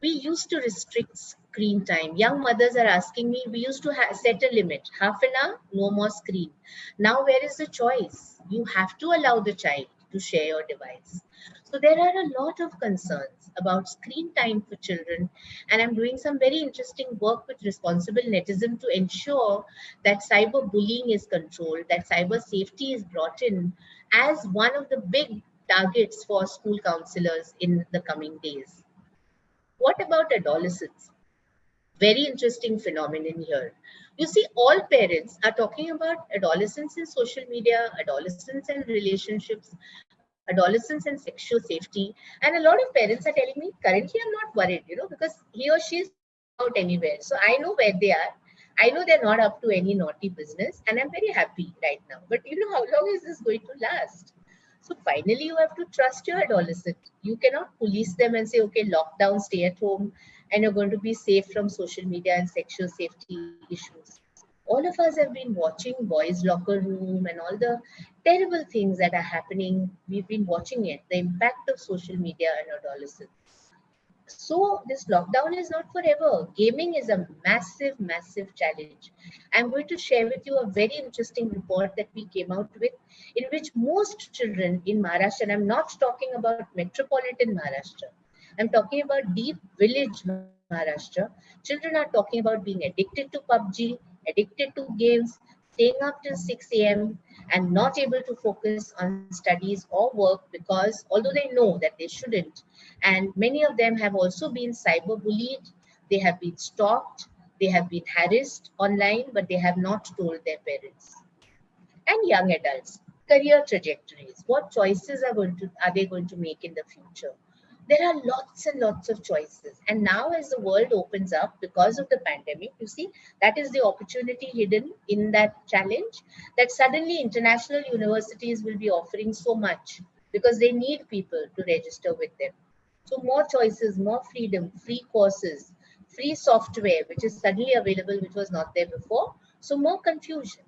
We used to restrict screen time. Young mothers are asking me, we used to set a limit, half an hour, no more screen. Now, where is the choice? You have to allow the child to share your device. So there are a lot of concerns about screen time for children, and I'm doing some very interesting work with responsible netism to ensure that cyberbullying is controlled, that cyber safety is brought in as one of the big targets for school counselors in the coming days. What about adolescents? Very interesting phenomenon here. You see, all parents are talking about adolescents in social media, adolescents and relationships, adolescents and sexual safety. And a lot of parents are telling me, currently I'm not worried, because he or she is not going out anywhere. So I know where they are. I know they're not up to any naughty business, and I'm very happy right now. But how long is this going to last? So finally, you have to trust your adolescent. You cannot police them and say, okay, lockdown, stay at home, and you're going to be safe from social media and sexual safety issues. All of us have been watching Boys Locker Room and all the terrible things that are happening. We've been watching it, the impact of social media on adolescents. So this lockdown is not forever. Gaming is a massive challenge. I'm going to share with you a very interesting report that we came out with, in which most children in Maharashtra, and I'm not talking about metropolitan Maharashtra, I'm talking about deep village Maharashtra, children are talking about being addicted to PUBG, addicted to games, staying up till 6 a.m. and not able to focus on studies or work, because although they know that they shouldn't, and many of them have also been cyberbullied, they have been stalked, they have been harassed online, but they have not told their parents. And young adults, career trajectories, what choices are they going to make in the future? There are lots and lots of choices. And now as the world opens up because of the pandemic, you see, that is the opportunity hidden in that challenge, that suddenly international universities will be offering so much because they need people to register with them. So more choices, more freedom, free courses, free software, which is suddenly available, which was not there before. So more confusion.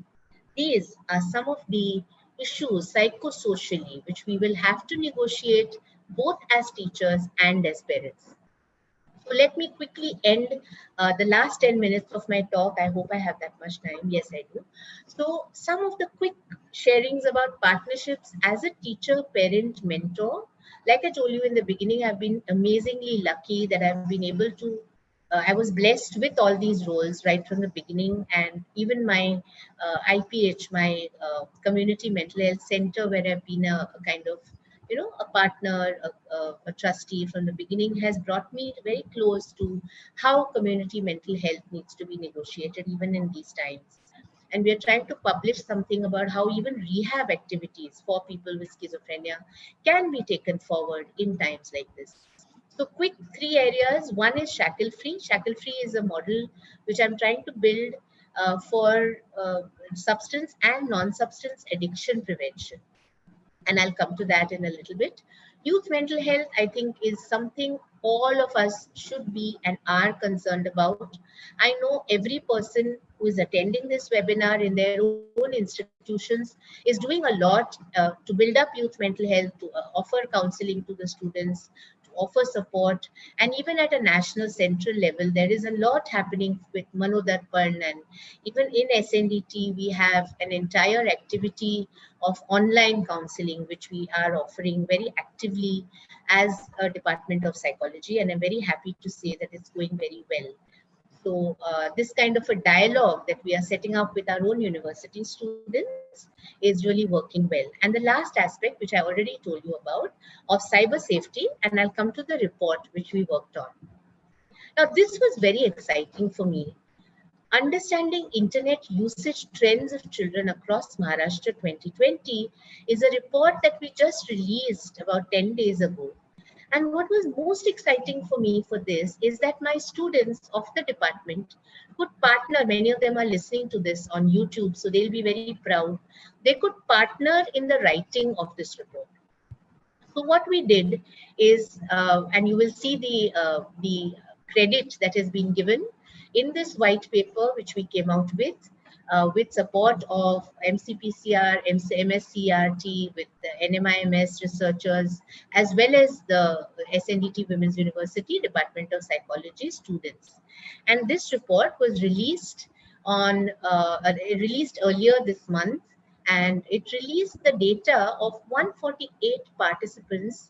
These are some of the issues psychosocially, which we will have to negotiate both as teachers and as parents. So let me quickly end the last 10 minutes of my talk. I hope I have that much time. Yes, I do. So some of the quick sharings about partnerships as a teacher, parent, mentor. Like I told you in the beginning, I've been amazingly lucky that I've been able to I was blessed with all these roles right from the beginning, and even my IPH, my community mental health center, where I've been a kind of a partner, a trustee from the beginning, has brought me very close to how community mental health needs to be negotiated even in these times. And we are trying to publish something about how even rehab activities for people with schizophrenia can be taken forward in times like this. So quick three areas. One is shackle free. Shackle free is a model which I'm trying to build for substance and non-substance addiction prevention, and I'll come to that in a little bit. Youth mental health, I think, is something all of us should be and are concerned about. I know every person who is attending this webinar in their own institutions is doing a lot to build up youth mental health, to offer counseling to the students, to offer support. And even at a national central level, there is a lot happening with Manodarpan, and even in SNDT, we have an entire activity of online counseling, which we are offering very actively as a Department of Psychology. And I'm very happy to say that it's going very well. So this kind of a dialogue that we are setting up with our own university students is really working well. And the last aspect, which I already told you about, of cyber safety, and I'll come to the report which we worked on. Now, this was very exciting for me. Understanding Internet Usage Trends of Children Across Maharashtra 2020 is a report that we just released about 10 days ago. And what was most exciting for me for this is that my students of the department could partner. Many of them are listening to this on YouTube, so they'll be very proud. They could partner in the writing of this report. So what we did is, and you will see the credit that has been given in this white paper, which we came out with support of MCPCR, MSCRT, with the NMIMS researchers, as well as the SNDT Women's University Department of Psychology students. And this report was released released earlier this month, and it released the data of 148 participants.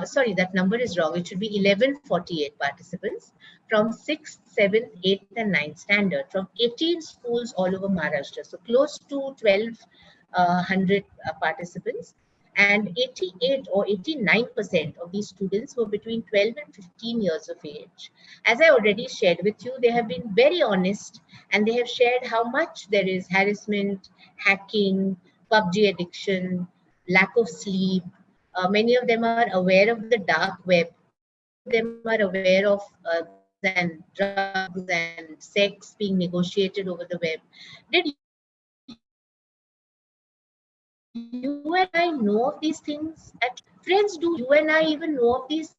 Sorry, that number is wrong. It should be 1148 participants from 6th, 7th, 8th, and 9th standard from 18 schools all over Maharashtra. So close to 1,200 participants. And 88 or 89% of these students were between 12 and 15 years of age. As I already shared with you, they have been very honest, and they have shared how much there is harassment, hacking, PUBG addiction, lack of sleep. Many of them are aware of the dark web. Many of them are aware of guns and drugs and sex being negotiated over the web. Did you and I know of these things? Friends, do you and I even know of these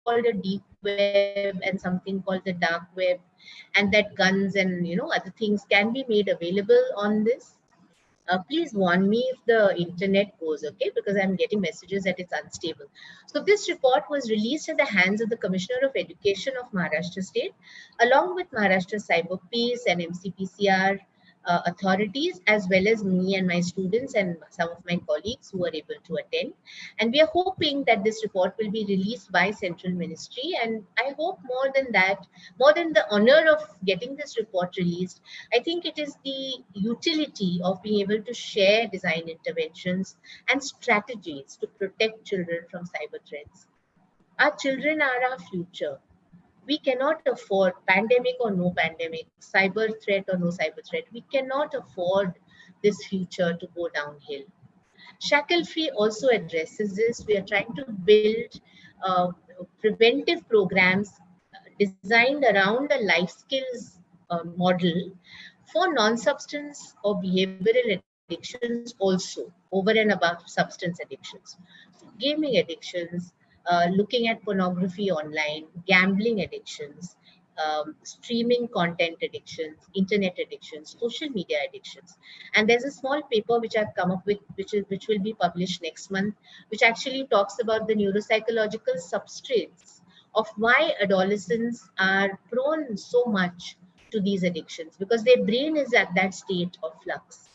called a deep web and something called the dark web, and that guns and other things can be made available on this? Please warn me if the internet goes, okay? Because I'm getting messages that it's unstable. So this report was released at the hands of the Commissioner of Education of Maharashtra State, along with Maharashtra Cyber Peace and MCPCR authorities, as well as me and my students and some of my colleagues who were able to attend. And we are hoping that this report will be released by Central Ministry. And I hope more than that, more than the honor of getting this report released, I think it is the utility of being able to share design interventions and strategies to protect children from cyber threats. Our children are our future. We cannot afford, pandemic or no pandemic, cyber threat or no cyber threat, we cannot afford this future to go downhill. Shackle Free also addresses this. We are trying to build preventive programs designed around the life skills model for non-substance or behavioral addictions also, over and above substance addictions. So gaming addictions, looking at pornography online, gambling addictions, streaming content addictions, internet addictions, social media addictions. And there's a small paper which I've come up with, which will be published next month, which actually talks about the neuropsychological substrates of why adolescents are prone so much to these addictions, because their brain is at that state of flux.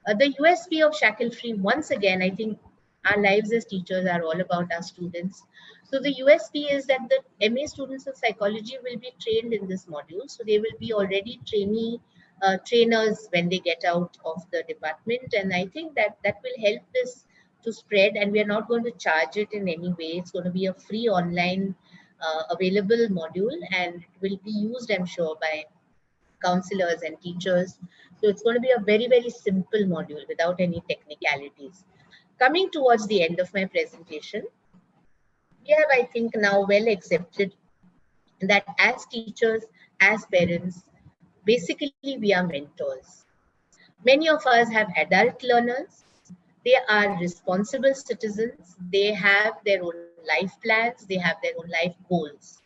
The USP of Shackle Free, once again, I think our lives as teachers are all about our students. So the USP is that the MA students of psychology will be trained in this module. So they will be already trainers when they get out of the department. And I think that that will help this to spread, and we are not going to charge it in any way. It's going to be a free online available module, and it will be used, I'm sure, by counselors and teachers. So it's going to be a very, very simple module without any technicalities. Coming towards the end of my presentation, we have, I think, now well accepted that as teachers, as parents, basically we are mentors. Many of us have adult learners. They are responsible citizens. They have their own life plans. They have their own life goals.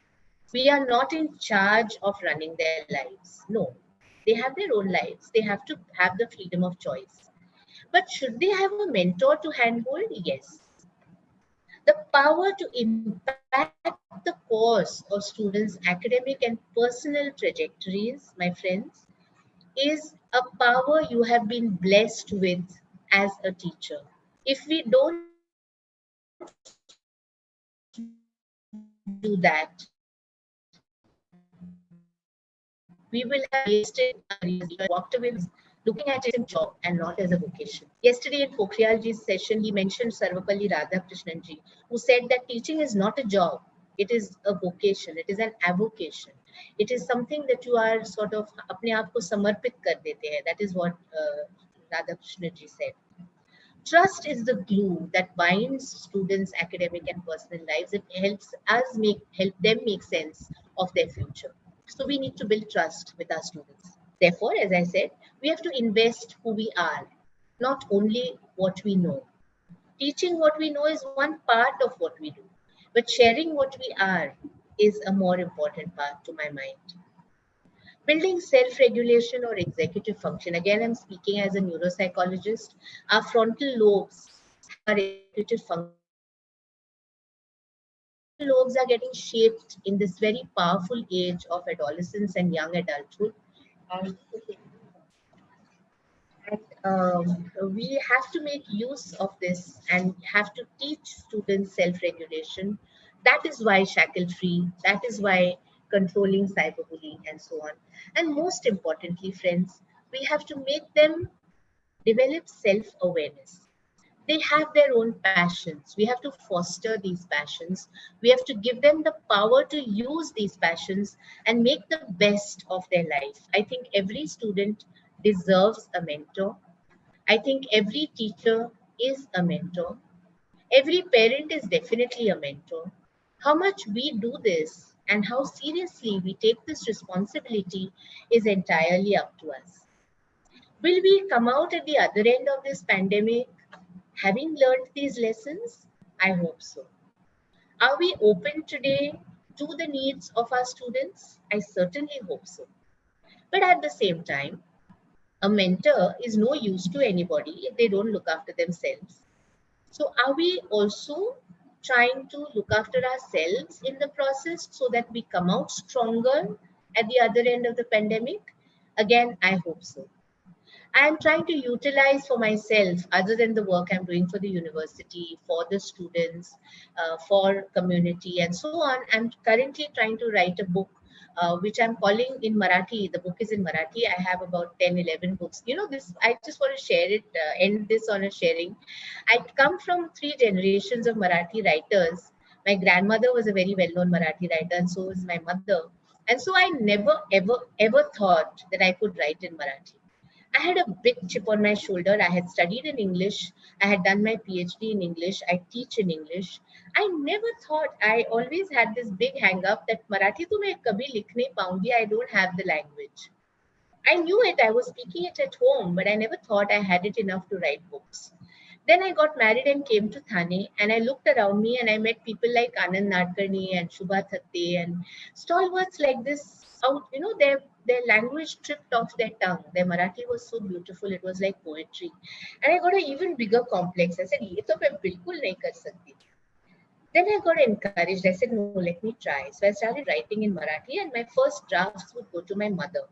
We are not in charge of running their lives. No, they have their own lives. They have to have the freedom of choice. But should they have a mentor to handhold? Yes. The power to impact the course of students' academic and personal trajectories, my friends, is a power you have been blessed with as a teacher. If we don't do that, we will have wasted our years, walked away looking at it as a job and not as a vocation. Yesterday in Pokhriyalji's session, he mentioned Sarvapalli Radhakrishnanji, who said that teaching is not a job, it is a vocation, it is an avocation. It is something that you are sort of apne aap ko samarpit kar dete hai. That is what Radhakrishnanji said. Trust is the glue that binds students' academic and personal lives. It helps us help them make sense of their future. So we need to build trust with our students. Therefore, as I said, we have to invest who we are, not only what we know. Teaching what we know is one part of what we do, but sharing what we are is a more important part to my mind. Building self-regulation or executive function. Again, I'm speaking as a neuropsychologist. Our frontal lobes have our executive function. Frontal lobes are getting shaped in this very powerful age of adolescence and young adulthood. And we have to make use of this and have to teach students self-regulation. That is why shackle free, that is why controlling cyberbullying and so on. And most importantly, friends, we have to make them develop self-awareness. They have their own passions. We have to foster these passions. We have to give them the power to use these passions and make the best of their life. I think every student deserves a mentor. I think every teacher is a mentor. Every parent is definitely a mentor. How much we do this and how seriously we take this responsibility is entirely up to us. Will we come out at the other end of this pandemic having learned these lessons? I hope so. Are we open today to the needs of our students? I certainly hope so. But at the same time, a mentor is no use to anybody if they don't look after themselves. So are we also trying to look after ourselves in the process so that we come out stronger at the other end of the pandemic? Again, I hope so. I am trying to utilize for myself, other than the work I'm doing for the university, for the students, for community and so on. I'm currently trying to write a book which I'm calling in Marathi. The book is in Marathi. I have about 10, 11 books. You know, this, I just want to share it, end this on a sharing. I come from 3 generations of Marathi writers. My grandmother was a very well-known Marathi writer, and so was my mother. And so I never, ever, ever thought that I could write in Marathi. I had a big chip on my shoulder. I had studied in English. I had done my PhD in English. I teach in English. I never thought, I always had this big hang up that Marathi to main kabhi likh nahi paungi. I don't have the language. I knew it. I was speaking it at home, but I never thought I had it enough to write books. Then I got married and came to Thane, and I looked around me and I met people like Anand Nadkarni and Shubha Thatte and stalwarts like this. Out, you know, their language tripped off their tongue. Their Marathi was so beautiful; it was like poetry. And I got an even bigger complex. I said, "ये तो मैं बिल्कुल नहीं कर सकती." Then I got encouraged. I said, no, let me try. So I started writing in Marathi, and my first drafts would go to my mother.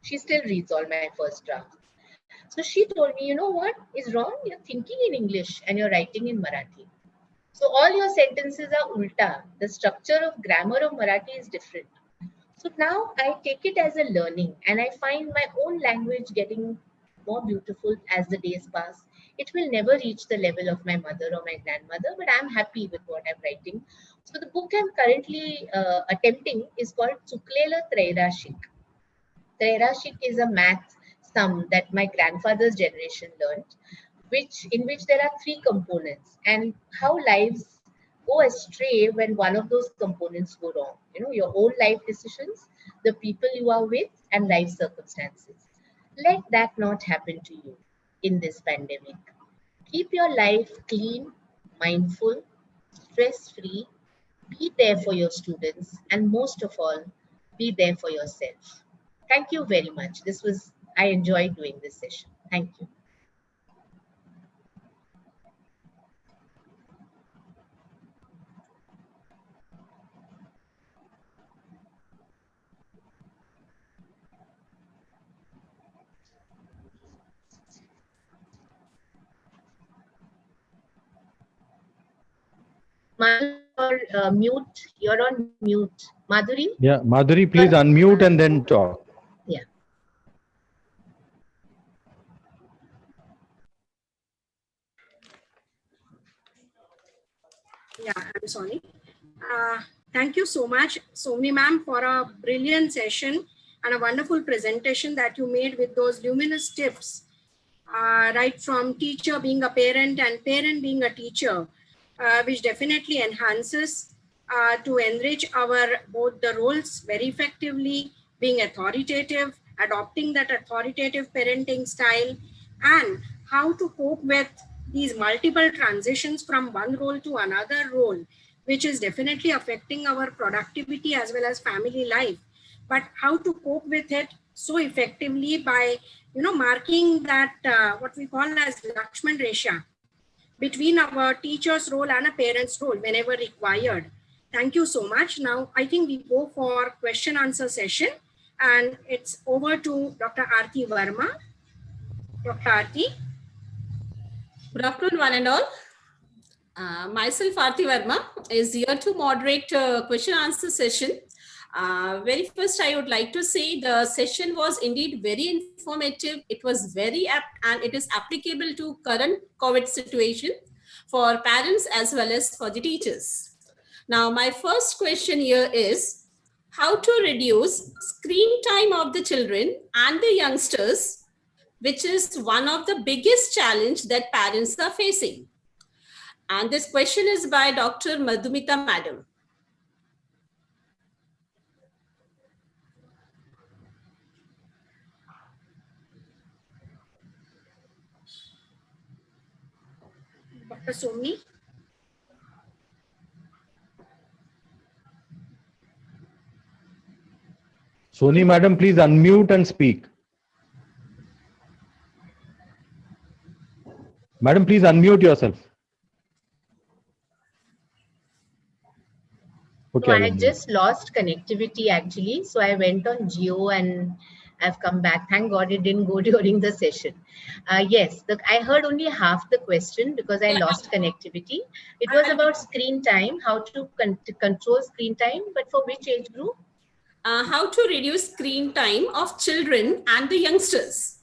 She still reads all my first drafts. So she told me, you know what is wrong? You're thinking in English and you're writing in Marathi. So all your sentences are ulta. The structure of grammar of Marathi is different. So now I take it as a learning, and I find my own language getting more beautiful as the days pass. It will never reach the level of my mother or my grandmother, but I'm happy with what I'm writing. So the book I'm currently attempting is called Chuklela Trairashik. Trairashik is a math sum that my grandfather's generation learned, in which there are three components, and how lives go astray when one of those components go wrong. You know, your own life decisions, the people you are with, and life circumstances. Let that not happen to you in this pandemic. Keep your life clean, mindful, stress-free, be there for your students, and most of all, be there for yourself. Thank you very much. I enjoyed doing this session. Thank you. You're on mute. Madhuri? Yeah, Madhuri, please unmute and then talk. Yeah. Yeah, I'm sorry. Thank you so much, Somi ma'am, for a brilliant session and a wonderful presentation that you made with those luminous tips, right from teacher being a parent and parent being a teacher, which definitely enhances to enrich our both the roles very effectively, being authoritative, adopting that authoritative parenting style, and how to cope with these multiple transitions from one role to another role, which is definitely affecting our productivity as well as family life. But how to cope with it so effectively by, marking that what we call as Lakshman Resha between our teacher's role and a parent's role whenever required. Thank you so much. Now, I think we go for question answer session, and it's over to Dr. Aarti Verma. Dr. Aarti. Good afternoon, one and all. Myself, Aarti Verma, is here to moderate a question answer session. Very first, I would like to say the session was indeed very informative. It was very apt, and it is applicable to current COVID situation for parents as well as for the teachers. Now, my first question here is how to reduce screen time of the children and the youngsters, which is one of the biggest challenge that parents are facing. And this question is by Dr. Madhumita Madam. Dr. Somi. Soni madam, please unmute and speak. Madam, please unmute yourself. Okay, No, I had just lost connectivity actually. So I went on Geo and I've come back. Thank God it didn't go during the session. Yes, I heard only half the question because I lost connectivity. It was about screen time, how to control screen time, but for which age group? How to reduce screen time of children and the youngsters,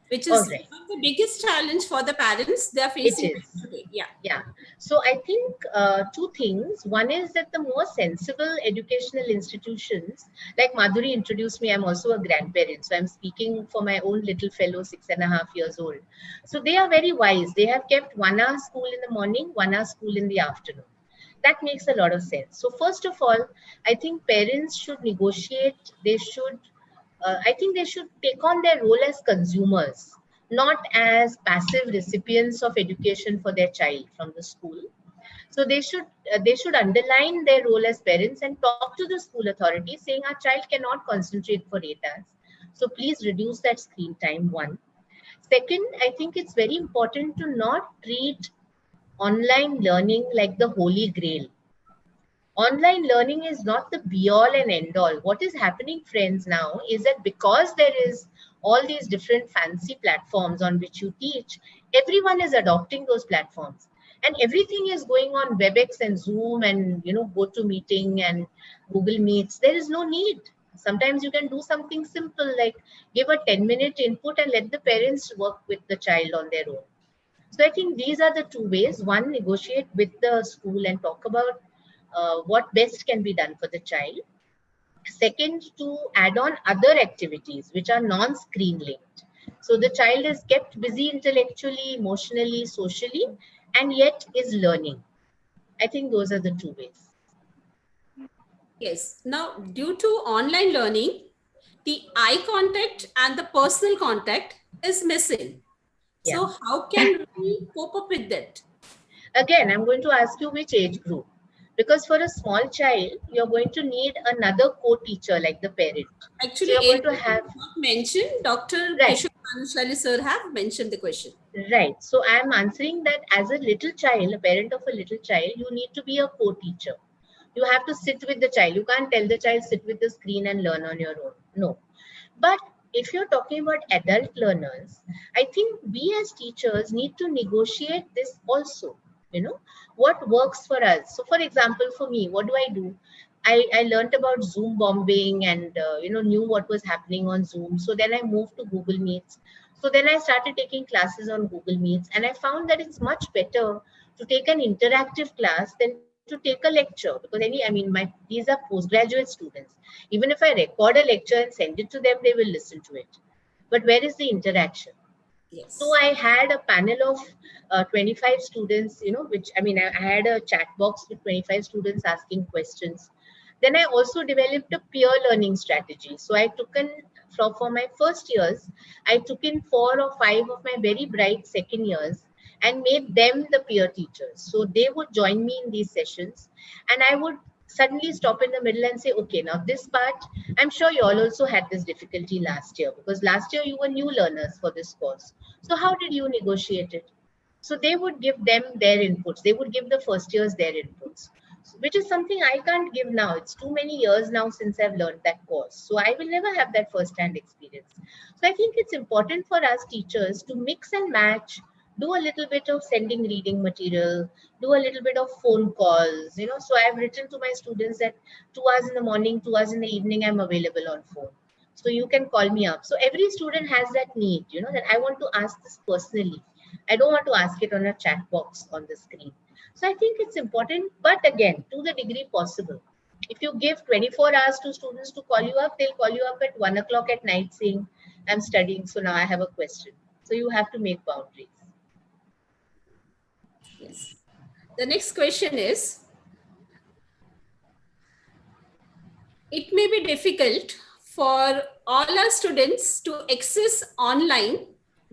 which is one of the biggest challenge for the parents they are facing today. Yeah. So I think two things. One is that the more sensible educational institutions, like Madhuri introduced me, I'm also a grandparent. So I'm speaking for my own little fellow, 6.5 years old. So they are very wise. They have kept 1 hour school in the morning, 1 hour school in the afternoon. That makes a lot of sense. So first of all, I think parents should negotiate. They should, I think they should take on their role as consumers, not as passive recipients of education for their child from the school. So they should underline their role as parents and talk to the school authority saying our child cannot concentrate for 8 hours. So please reduce that screen time, one. Second, I think it's very important to not treat online learning like the holy grail. Online learning is not the be all and end all. What is happening, friends, now is that because there is all these different fancy platforms on which you teach, everyone is adopting those platforms. And everything is going on WebEx and Zoom and, GoToMeeting and Google Meets. There is no need. Sometimes you can do something simple like give a 10-minute input and let the parents work with the child on their own. So I think these are the two ways. One, negotiate with the school and talk about what best can be done for the child. Second, to add on other activities which are non-screen linked. So the child is kept busy intellectually, emotionally, socially, and yet is learning. I think those are the two ways. Yes. Now, due to online learning, the eye contact and the personal contact is missing. Yeah. So how can we cope up with that? Again, I'm going to ask you which age group. Because for a small child, you're going to need another co-teacher like the parent. Actually, so you're going to have mentioned, Dr. Right. Kishore Anshali sir have mentioned the question. Right. So I'm answering that as a little child, a parent of a little child, you need to be a co-teacher. You have to sit with the child. You can't tell the child sit with the screen and learn on your own. No. But if you're talking about adult learners, I think we as teachers need to negotiate this also. What works for us. So for example, for me, what do? I learned about Zoom bombing and, knew what was happening on Zoom. So then I moved to Google Meets. So then I started taking classes on Google Meets, and I found that it's much better to take an interactive class than to take a lecture, because these are postgraduate students. Even if I record a lecture and send it to them, they will listen to it. But where is the interaction? Yes. So I had a panel of 25 students, I had a chat box with 25 students asking questions. Then I also developed a peer learning strategy. So I took for my first years, I took in 4 or 5 of my very bright second years and made them the peer teachers. So they would join me in these sessions, and I would suddenly stop in the middle and say, okay, now this part, I'm sure you all also had this difficulty last year, because last year you were new learners for this course. So how did you negotiate it? So they would give them their inputs. They would give the first years their inputs, which is something I can't give now. It's too many years now since I've learned that course. So I will never have that first-hand experience. So I think it's important for us teachers to mix and match, do a little bit of sending reading material, do a little bit of phone calls. So I've written to my students that 2 hours in the morning, 2 hours in the evening, I'm available on phone. So you can call me up. So every student has that need, that I want to ask this personally. I don't want to ask it on a chat box on the screen. So I think it's important, but again, to the degree possible. If you give 24 hours to students to call you up, they'll call you up at 1 o'clock at night saying, I'm studying, so now I have a question. So you have to make boundaries. Yes. The next question is, it may be difficult for all our students to access online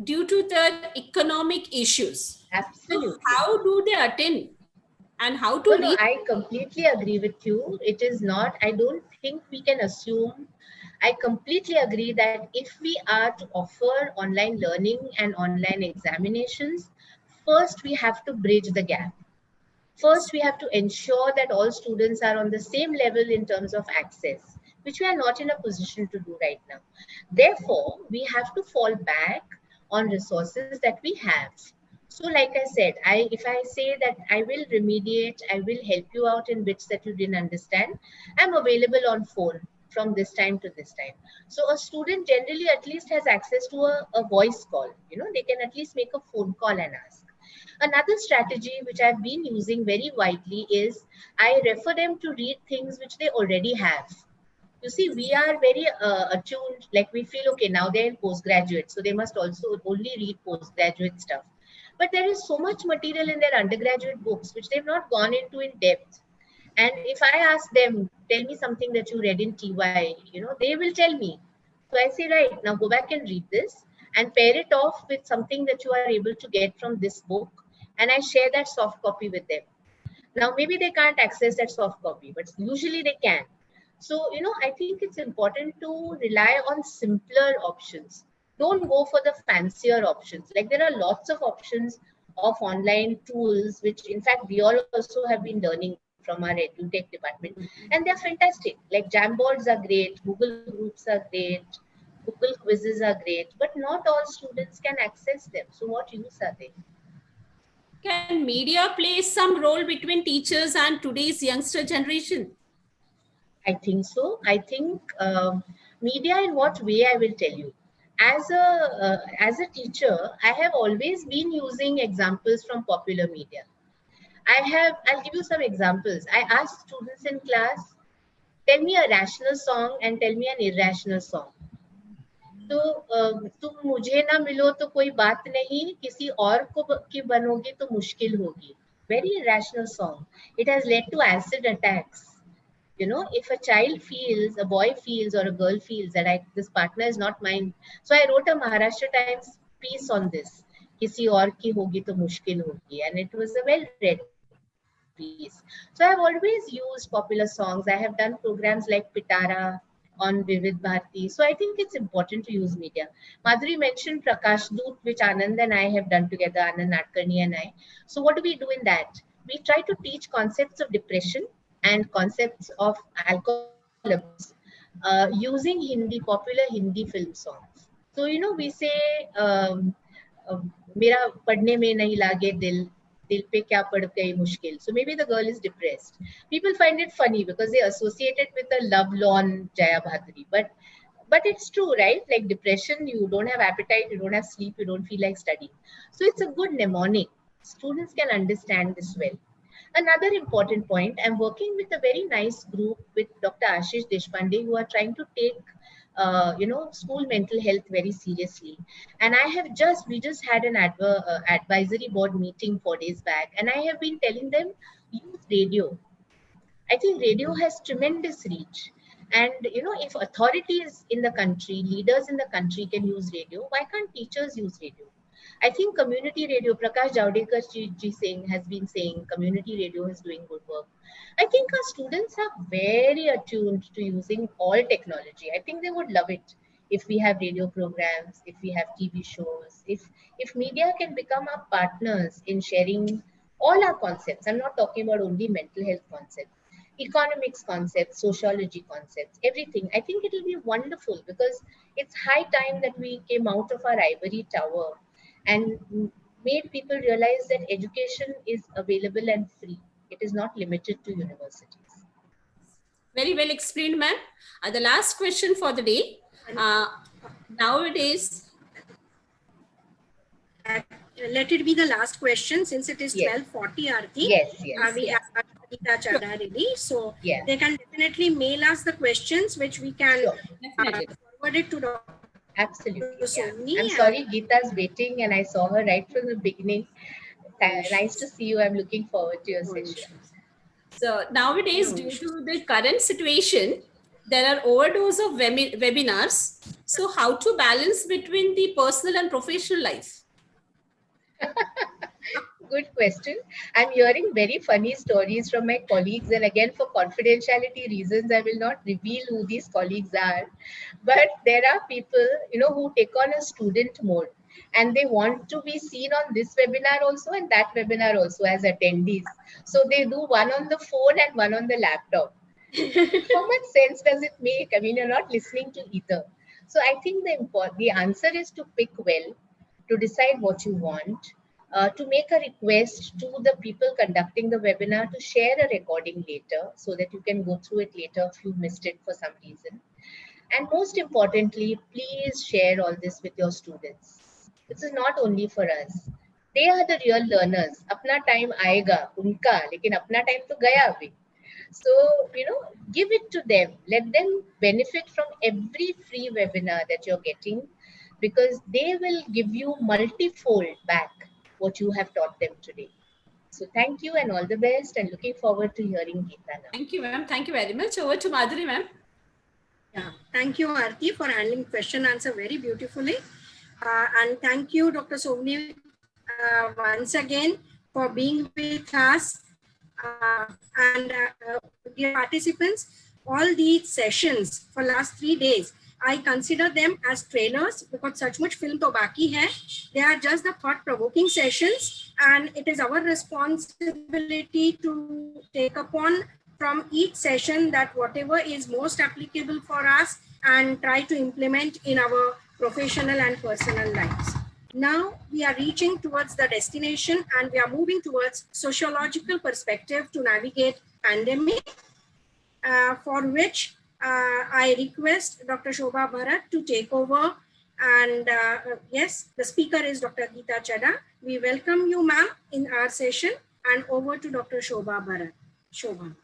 due to their economic issues. Absolutely. So how do they attend and how to No, I completely agree with you. It is not, I don't think we can assume. I completely agree that if we are to offer online learning and online examinations, first we have to bridge the gap. First, we have to ensure that all students are on the same level in terms of access, which we are not in a position to do right now. Therefore, we have to fall back on resources that we have. So like I said, if I say that I will remediate, I will help you out in bits that you didn't understand, I'm available on phone from this time to this time. So a student generally at least has access to a voice call. They can at least make a phone call and ask. Another strategy which I've been using very widely is I refer them to read things which they already have. You see, we are very attuned, like we feel, okay, now they're in postgraduate, so they must also only read postgraduate stuff. But there is so much material in their undergraduate books which they've not gone into in depth. And if I ask them, tell me something that you read in TY, they will tell me. So I say, right, now go back and read this and pair it off with something that you are able to get from this book. And I share that soft copy with them. Now, maybe they can't access that soft copy, but usually they can. So, I think it's important to rely on simpler options. Don't go for the fancier options. Like there are lots of options of online tools, which in fact we all also have been learning from our EduTech department, and they're fantastic. Like Jamboards are great, Google Groups are great, Google quizzes are great, but not all students can access them. So what use are they? Can media play some role between teachers and today's youngster generation? I think so. I think media in what way, I will tell you. As a teacher, I have always been using examples from popular media. I'll give you some examples. I asked students in class, tell me a rational song and tell me an irrational song. तो तुम मुझे ना मिलो तो कोई बात नहीं, किसी और को की बनोगे तो मुश्किल होगी. Very irrational song. It has led to acid attacks. You know, if a child feels, a boy feels or a girl feels that this partner is not mine. So I wrote a Maharashtra Times piece on this. किसी और की होगी तो मुश्किल होगी, and it was a well-read piece. So I've always used popular songs. I have done programs like Pitara on Vivid Bharati. So I think it's important to use media. Madhuri mentioned Prakash Doot, which Anand and I have done together, Anand Nadkarni and I. So what do we do in that? We try to teach concepts of depression and concepts of alcohol abuse using popular Hindi film songs. So, you know, we say, मेरा पढ़ने में नहीं लागे दिल पे क्या पड़ गई मुश्किल. So maybe the girl is depressed. People find it funny because they associate it with a lovelorn Jaya Bhadri. But it's true, right? Like depression, you don't have appetite, you don't have sleep, you don't feel like studying. So it's a good mnemonic. Students can understand this well. Another important point, I'm working with a very nice group with Dr. Ashish Deshpande, who are trying to take school mental health very seriously. And we just had an advisory board meeting 4 days back, and I have been telling them, use radio. I think radio has tremendous reach. And, you know, if authorities in the country, leaders in the country can use radio, why can't teachers use radio? I think community radio, Prakash Javadekar ji has been saying community radio is doing good work. I think our students are very attuned to using all technology. I think they would love it if we have radio programs, if we have TV shows, if media can become our partners in sharing all our concepts. I'm not talking about only mental health concepts, economics concepts, sociology concepts, everything. I think it will be wonderful because it's high time that we came out of our ivory tower and made people realize that education is available and free. It is not limited to universities. Very well explained, ma'am. The last question for the day. Nowadays, let it be the last question since it is 12:40, Aarti. Yes. We have Geeta Chadha ready. So they can definitely mail us the questions which we can forward it to Dr. Absolutely. I'm sorry, Geeta's waiting and I saw her right from the beginning. Nice to see you. I'm looking forward to your session. So nowadays, due to the current situation, there are overdose of webinars. So how to balance between the personal and professional life? Good question. I'm hearing very funny stories from my colleagues, and again, for confidentiality reasons, I will not reveal who these colleagues are. But there are people, you know, who take on a student mode, and they want to be seen on this webinar also and that webinar also as attendees. So they do one on the phone and one on the laptop. How much sense does it make? I mean, you're not listening to either. So I think the answer is to pick well, to decide what you want, to make a request to the people conducting the webinar to share a recording later so that you can go through it later if you missed it for some reason. And most importantly, please share all this with your students. This is not only for us. They are the real learners. Apna time aayega, unka, lekin apna time to gaya abhi. So, you know, give it to them. Let them benefit from every free webinar that you're getting, because they will give you multifold back what you have taught them today. So thank you and all the best, and looking forward to hearing Geeta now. Thank you, ma'am. Thank you very much. Over to Madhuri, ma'am. Yeah, thank you, Aarti, for handling question answer very beautifully. And thank you, Dr. Somni, once again for being with us. And dear participants, all these sessions for last 3 days I consider them as trailers because such much film to baki hai. They are just the thought-provoking sessions, and it is our responsibility to take upon from each session that whatever is most applicable for us and try to implement in our professional and personal lives. Now we are reaching towards the destination and we are moving towards sociological perspective to navigate pandemic, for which I request Dr. Shobha Bharat to take over. And yes, the speaker is Dr. Geeta Chadha. We welcome you, ma'am, in our session, and over to Dr. Shobha Bharat. Shobha.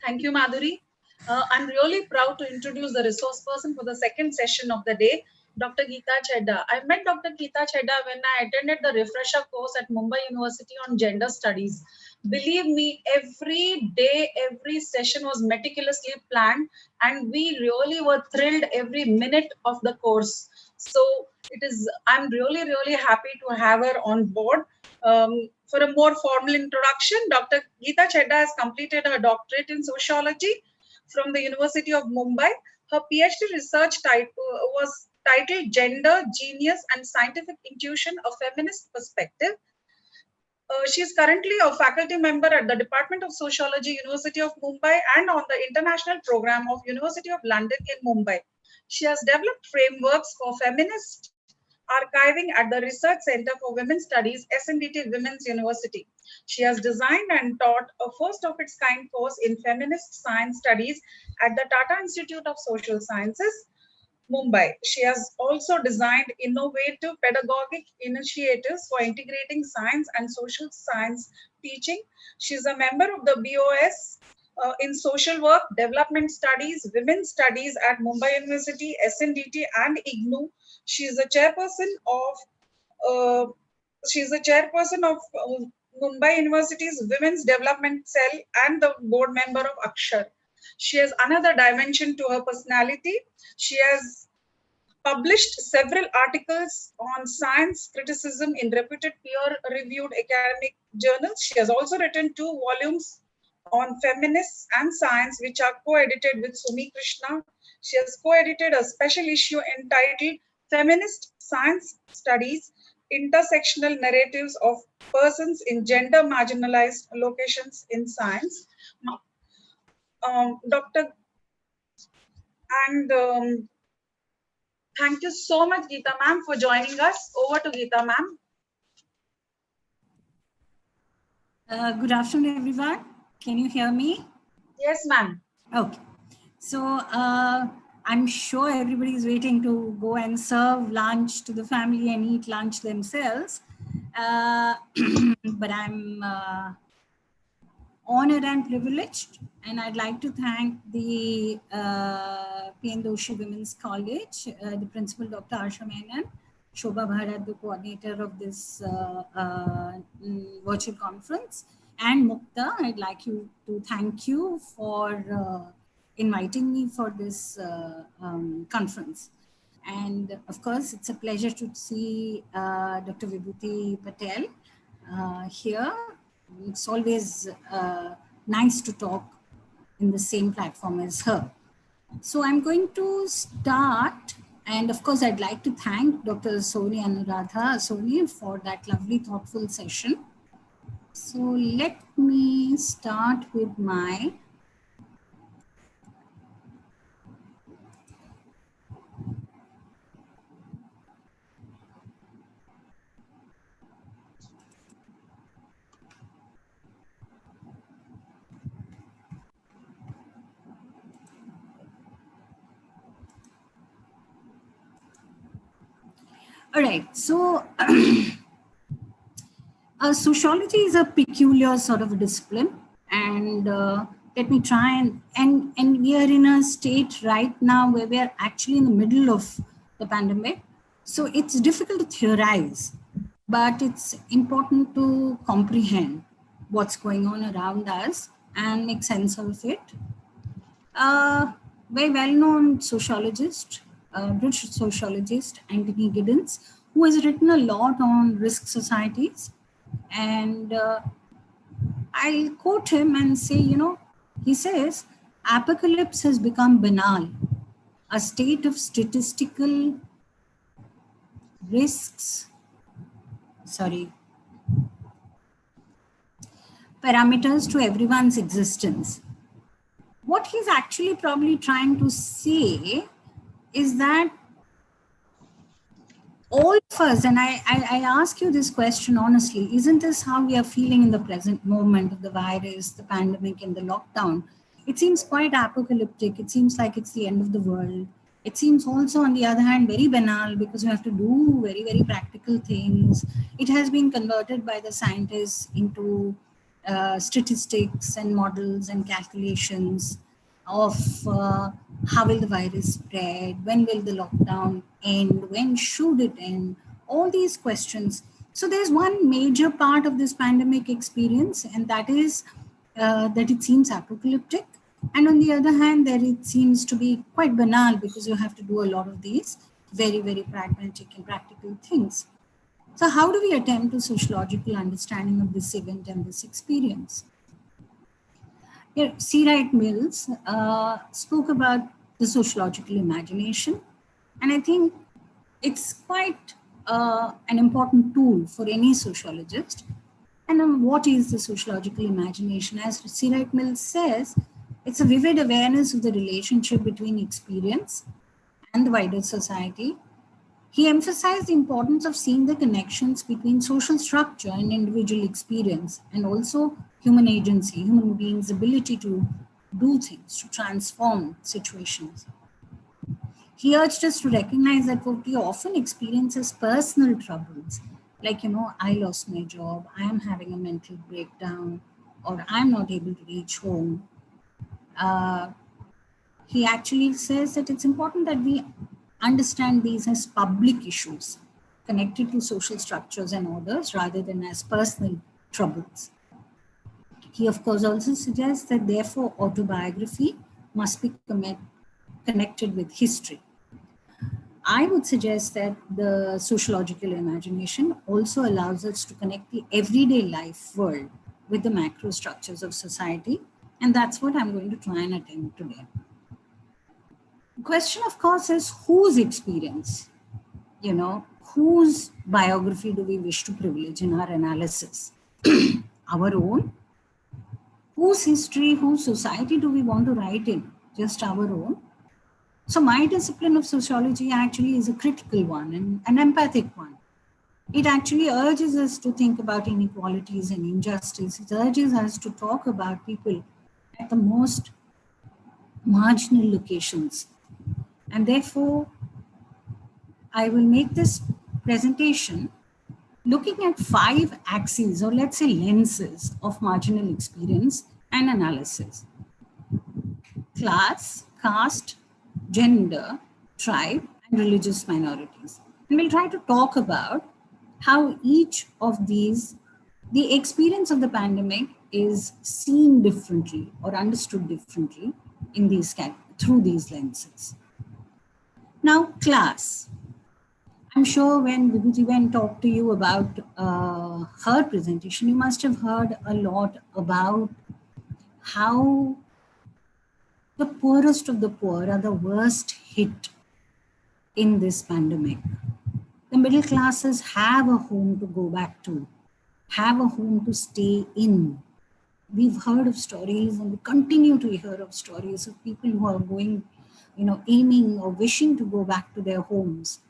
Thank you, Madhuri. I'm really proud to introduce the resource person for the second session of the day, Dr. Geeta Chadha. I met Dr. Geeta Chadha when I attended the refresher course at Mumbai University on gender studies. Believe me, every day, every session was meticulously planned, and we really were thrilled every minute of the course. So I'm really, really happy to have her on board. For a more formal introduction, Dr. Geeta Chadha has completed her doctorate in sociology from the University of Mumbai. Her PhD research was titled Gender, Genius and Scientific Intuition, a Feminist Perspective. She is currently a faculty member at the Department of Sociology, University of Mumbai, and on the international program of University of London in Mumbai. She has developed frameworks for feminist archiving at the Research Center for Women's Studies, SNDT Women's University. She has designed and taught a first of its kind course in feminist science studies at the Tata Institute of Social Sciences, Mumbai. She has also designed innovative pedagogic initiatives for integrating science and social science teaching. She is a member of the BOS in social work, development studies, women's studies at Mumbai University, SNDT and IGNOU. She is a chairperson of Mumbai University's Women's Development Cell and the board member of Akshar. She has another dimension to her personality. She has published several articles on science criticism in reputed peer-reviewed academic journals. She has also written 2 volumes on feminists and science, which are co-edited with Sumi Krishna. She has co-edited a special issue entitled Feminist Science Studies, Intersectional Narratives of Persons in Gender Marginalized Locations in Science. Thank you so much, Geeta ma'am, for joining us. Over to Geeta ma'am. Good afternoon, everyone. Can you hear me? Yes, ma'am. Okay. So I'm sure everybody is waiting to go and serve lunch to the family and eat lunch themselves. But I'm honored and privileged, and I'd like to thank the P.N. Doshi Women's College, the principal, Dr. Asha Menon, Shobha Bharat, the coordinator of this virtual conference, and Mukta. I'd like to thank you for inviting me for this conference. And of course, it's a pleasure to see Dr. Vibhuti Patel here. It's always nice to talk in the same platform as her. So I'm going to start. And of course, I'd like to thank Dr. Soni Anuradha Soni for that lovely, thoughtful session. So let me start with my all right, so sociology is a peculiar sort of a discipline, and let me try and we are in a state right now where we are actually in the middle of the pandemic. So it's difficult to theorize, but it's important to comprehend what's going on around us and make sense of it. Very well-known sociologist, British sociologist, Anthony Giddens, who has written a lot on risk societies. And I'll quote him and say, he says, apocalypse has become banal a state of statistical risks, parameters to everyone's existence. What he's actually probably trying to say is that all of us, and I ask you this question honestly, isn't this how we are feeling in the present moment of the virus, the pandemic, and the lockdown? It seems quite apocalyptic. It seems like it's the end of the world. It seems also, on the other hand, very banal because you have to do very, very practical things. It has been converted by the scientists into statistics and models and calculations of how will the virus spread, when will the lockdown end, when should it end, all these questions. So there's one major part of this pandemic experience, and that is that it seems apocalyptic. And on the other hand, there it seems to be quite banal because you have to do a lot of these very, very pragmatic and practical things. So how do we attempt a sociological understanding of this event and this experience? Here, C. Wright Mills spoke about the sociological imagination, and I think it's quite an important tool for any sociologist. And what is the sociological imagination? As C. Wright Mills says, it's a vivid awareness of the relationship between experience and the wider society. He emphasized the importance of seeing the connections between social structure and individual experience, and also human agency, human beings' ability to do things, to transform situations. He urged us to recognize that what we often experience as personal troubles, like, I lost my job, I am having a mental breakdown, or I'm not able to reach home. He actually says that it's important that we understand these as public issues connected to social structures and orders rather than as personal troubles. He, of course, also suggests that therefore autobiography must be connected with history. I would suggest that the sociological imagination also allows us to connect the everyday life world with the macro structures of society, and that's what I'm going to try and attempt today. The question, of course, is whose experience, whose biography do we wish to privilege in our analysis? Our own? Whose history, whose society do we want to write in? Just our own? So my discipline of sociology actually is a critical one and an empathic one. It actually urges us to think about inequalities and injustice. It urges us to talk about people at the most marginal locations. And therefore, I will make this presentation looking at 5 axes, or let's say lenses, of marginal experience and analysis: class, caste, gender, tribe, and religious minorities. And we'll try to talk about how each of these, the experience of the pandemic is seen differently or understood differently in these through these lenses. Now, class. I'm sure when Vibhuti went talked to you about her presentation, you must have heard a lot about how the poorest of the poor are the worst hit in this pandemic. The middle classes have a home to go back to, have a home to stay in. We've heard of stories, and we continue to hear of stories of people who are going, aiming or wishing to go back to their homes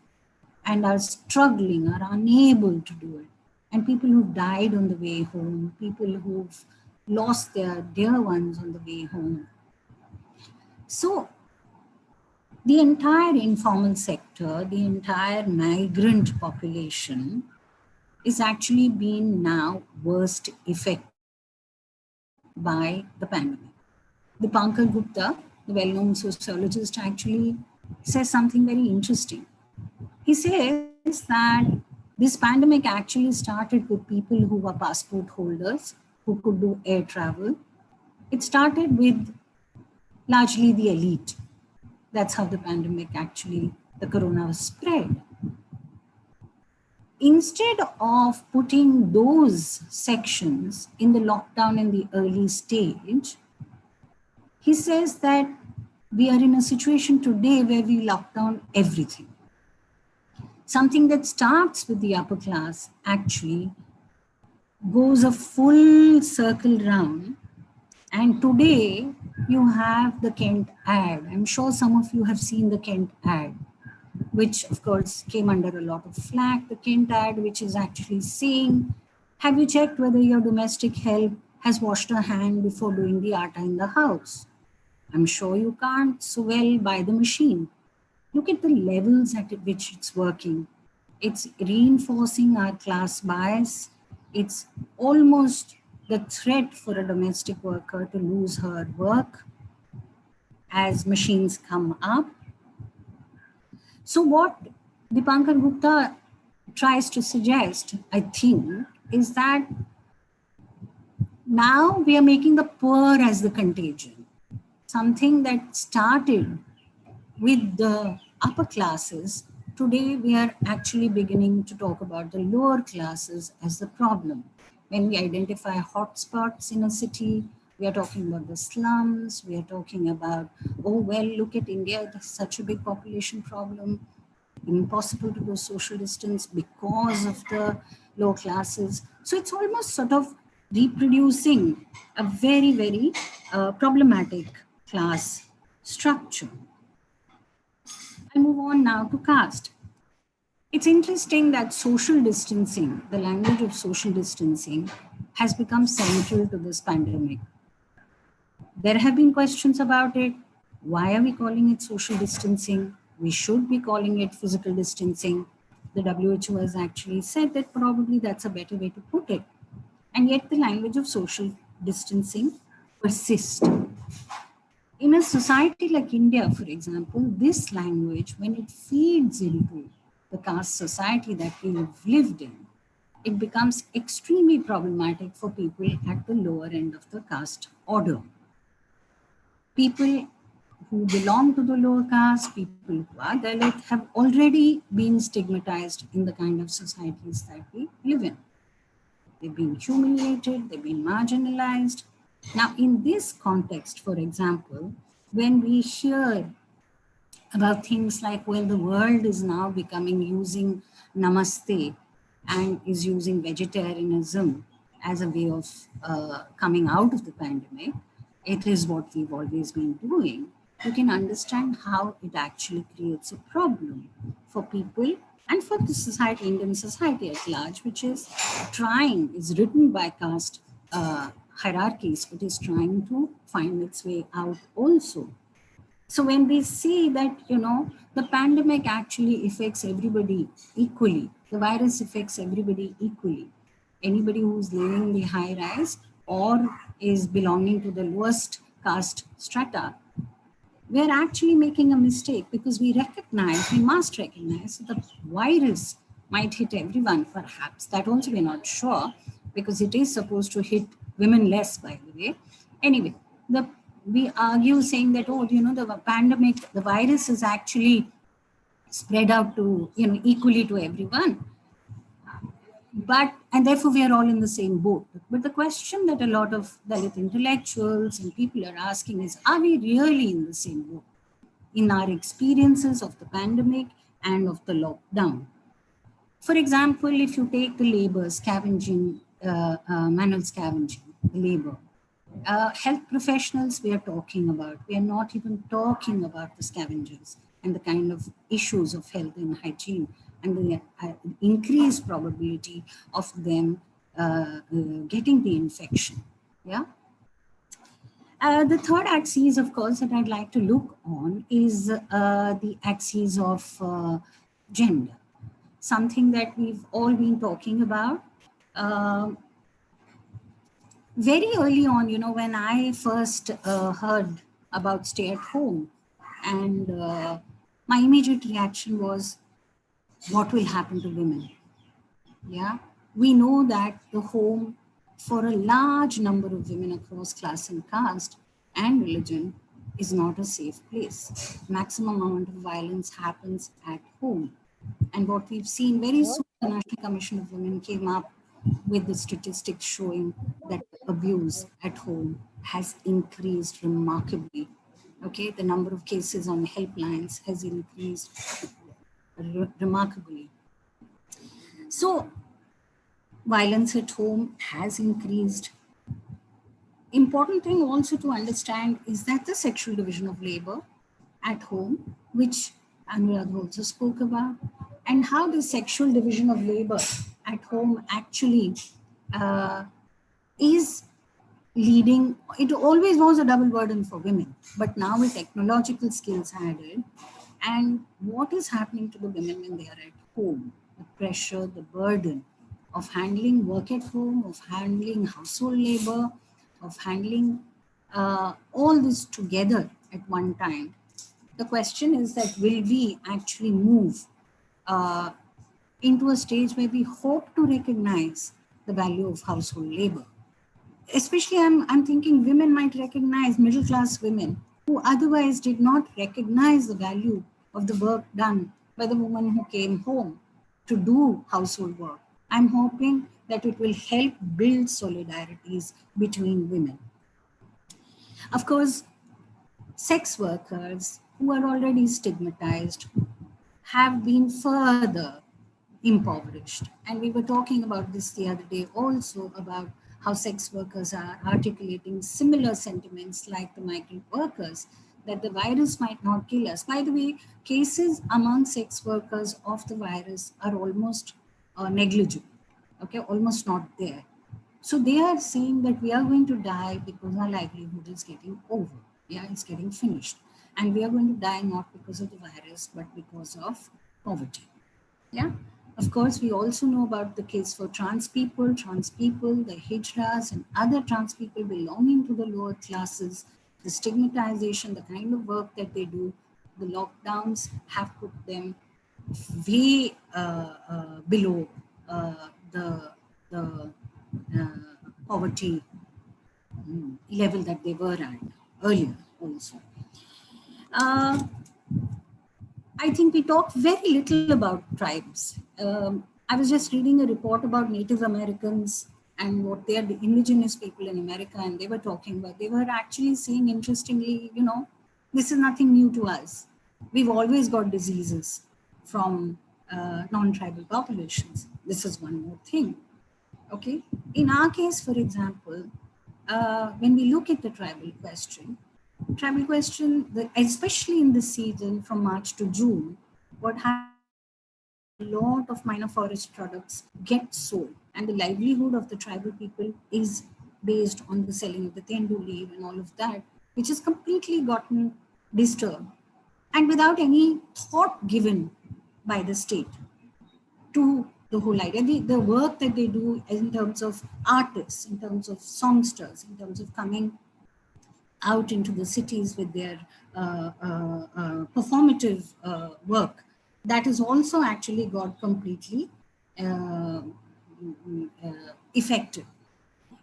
and are struggling, are unable to do it. And people who've died on the way home, people who've lost their dear ones on the way home. So the entire informal sector, the entire migrant population is actually being now worst affected by the pandemic. Dipankar Gupta, the well-known sociologist, actually says something very interesting. He says that this pandemic actually started with people who were passport holders, who could do air travel. It started with largely the elite. That's how the pandemic actually, the corona was spread. Instead of putting those sections in the lockdown in the early stage, he says that we are in a situation today where we lock down everything. Something that starts with the upper class actually goes a full circle round. And today you have the Kent ad. I'm sure some of you have seen the Kent ad, which of course came under a lot of flack. The Kent ad, which is actually saying, have you checked whether your domestic help has washed her hand before doing the atta in the house? I'm sure you can't, so well, buy the machine. Look at the levels at which it's working. It's reinforcing our class bias. It's almost the threat for a domestic worker to lose her work as machines come up. So what Dipankar Gupta tries to suggest, I think, is that now we are making the poor as the contagion. Something that started with the upper classes, today we are actually beginning to talk about the lower classes as the problem. When we identify hotspots in a city, we are talking about the slums, we are talking about, oh, well, look at India, there's such a big population problem, impossible to do social distance because of the low classes. So it's almost sort of reproducing a very, very problematic class structure. I move on now to caste. It's interesting that social distancing, the language of social distancing, has become central to this pandemic. There have been questions about it. Why are we calling it social distancing? We should be calling it physical distancing. The WHO has actually said that probably that's a better way to put it. And yet the language of social distancing persists. In a society like India, for example, this language, when it feeds into the caste society that we've lived in, it becomes extremely problematic for people at the lower end of the caste order. People who belong to the lower caste, people who are Dalit, have already been stigmatized in the kind of societies that we live in. They've been humiliated, they've been marginalized. Now, in this context, for example, when we hear about things like, well, the world is now becoming using namaste and is using vegetarianism as a way of coming out of the pandemic, it is what we've always been doing. You can understand how it actually creates a problem for people and for the society, Indian society at large, which is written by caste hierarchies, but is trying to find its way out also. So when we see that, the pandemic actually affects everybody equally, the virus affects everybody equally, anybody who's living in the high rise or is belonging to the lowest caste strata, we're actually making a mistake because we must recognize that the virus might hit everyone, perhaps. That also we're not sure because it is supposed to hit women less, by the way. Anyway, we argue saying that, the pandemic, the virus is actually spread out to, equally to everyone. And therefore we are all in the same boat. But the question that a lot of Dalit intellectuals and people are asking is, are we really in the same boat in our experiences of the pandemic and of the lockdown? For example, if you take the labor scavenging, manual scavenging, the labor, health professionals we are talking about, we are not even talking about the scavengers and the kind of issues of health and hygiene and the increased probability of them getting the infection. Yeah. The third axis, of course, that I'd like to look on is the axis of gender, something that we've all been talking about. Very early on, when I first heard about stay at home, and my immediate reaction was, what will happen to women? Yeah, we know that the home for a large number of women across class and caste and religion is not a safe place. Maximum amount of violence happens at home. And what we've seen very soon, the National Commission of Women came up with the statistics showing that abuse at home has increased remarkably Okay, the number of cases on helplines has increased remarkably. So violence at home has increased. Important thing also to understand is that the sexual division of labor at home, which Anurag also spoke about, and how the sexual division of labor at home actually is leading, it always was a double burden for women, but now with technological skills added, and what is happening to the women when they are at home, the pressure, the burden of handling work at home, of handling household labor, of handling all this together at one time. The question is that will we actually move into a stage where we hope to recognize the value of household labor? Especially I'm thinking women might recognize, middle class women who otherwise did not recognize the value of the work done by the woman who came home to do household work. I'm hoping that it will help build solidarities between women. Of course, sex workers who are already stigmatized have been further impoverished. And we were talking about this the other day also, about how sex workers are articulating similar sentiments like the migrant workers, that the virus might not kill us. By the way, cases among sex workers of the virus are almost negligible, okay, almost not there. So they are saying that we are going to die because our livelihood is getting over, yeah, it's getting finished. And we are going to die not because of the virus, but because of poverty, yeah. Of course, we also know about the case for trans people, the hijras and other trans people belonging to the lower classes, the stigmatization, the kind of work that they do. The lockdowns have put them way below the poverty level that they were at earlier also. I think we talk very little about tribes. I was just reading a report about Native Americans and what they are, the indigenous people in America, and they were talking about, they were actually saying, interestingly, you know, this is nothing new to us. We've always got diseases from non-tribal populations. This is one more thing, okay? In our case, for example, when we look at the tribal question, especially in the season from March to June, what happens, a lot of minor forest products get sold, and the livelihood of the tribal people is based on the selling of the tendu leaf and all of that, which has completely gotten disturbed, and without any thought given by the state to the whole idea. The work that they do in terms of artists, in terms of songsters, in terms of coming out into the cities with their performative work, that has also actually got completely effective.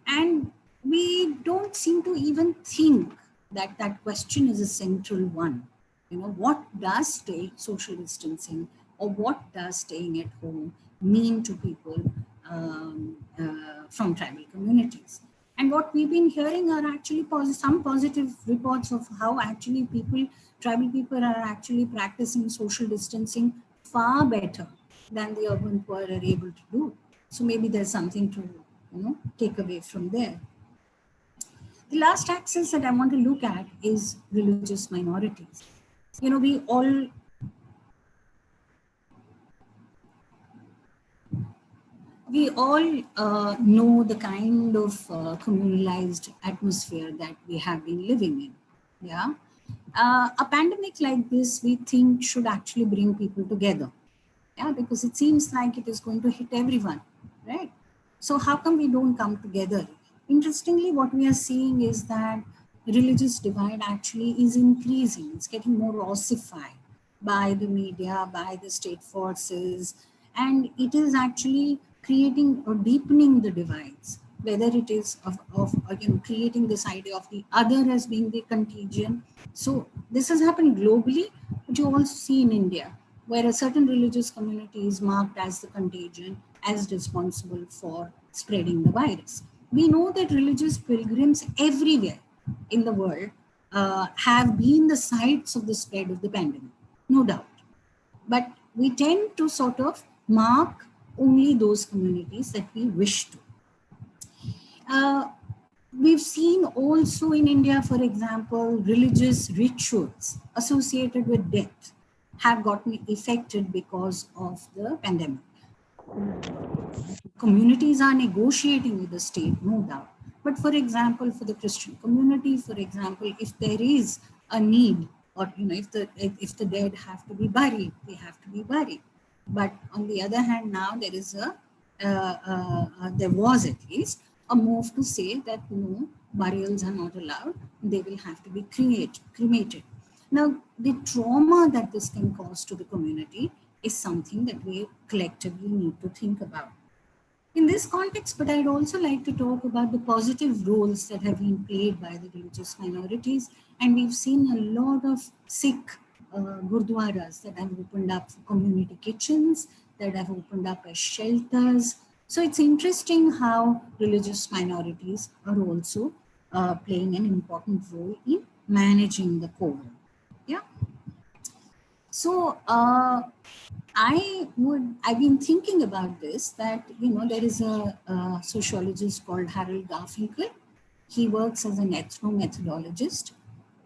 And we don't seem to even think that that question is a central one. You know, what does social distancing or what does staying at home mean to people from tribal communities? And what we've been hearing are actually some positive reports of how actually tribal people are actually practicing social distancing far better than the urban poor are able to do. So maybe there's something to, you know, take away from there. The last axis that I want to look at is religious minorities. You know, we all know the kind of communalized atmosphere that we have been living in. Yeah, a pandemic like this, we think, should actually bring people together. Yeah, because it seems like it is going to hit everyone, right? So how come we don't come together? Interestingly, what we are seeing is that religious divide actually is increasing. It's getting more ossified by the media, by the state forces, and it is actually creating or deepening the divides, whether it is of creating this idea of the other as being the contagion. So this has happened globally, but you also see in India, where a certain religious community is marked as the contagion, as responsible for spreading the virus. We know that religious pilgrims everywhere in the world have been the sites of the spread of the pandemic, no doubt. But we tend to sort of mark only those communities that we wish to. We've seen also in India, for example, religious rituals associated with death have gotten affected because of the pandemic. Communities are negotiating with the state, no doubt. But for example, for the Christian community, for example, if there is a need, or if the dead have to be buried, they have to be buried. But on the other hand, now there is there was at least a move to say that no, burials are not allowed; they will have to be cremated. Now, the trauma that this can cause to the community is something that we collectively need to think about. In this context, but I'd also like to talk about the positive roles that have been played by the religious minorities. And we've seen a lot of Sikh gurdwaras that have opened up for community kitchens, that have opened up as shelters. So it's interesting how religious minorities are also playing an important role in managing the COVID. Yeah. So I've been thinking about this, that, there is a sociologist called Harold Garfinkel. He works as an ethnomethodologist.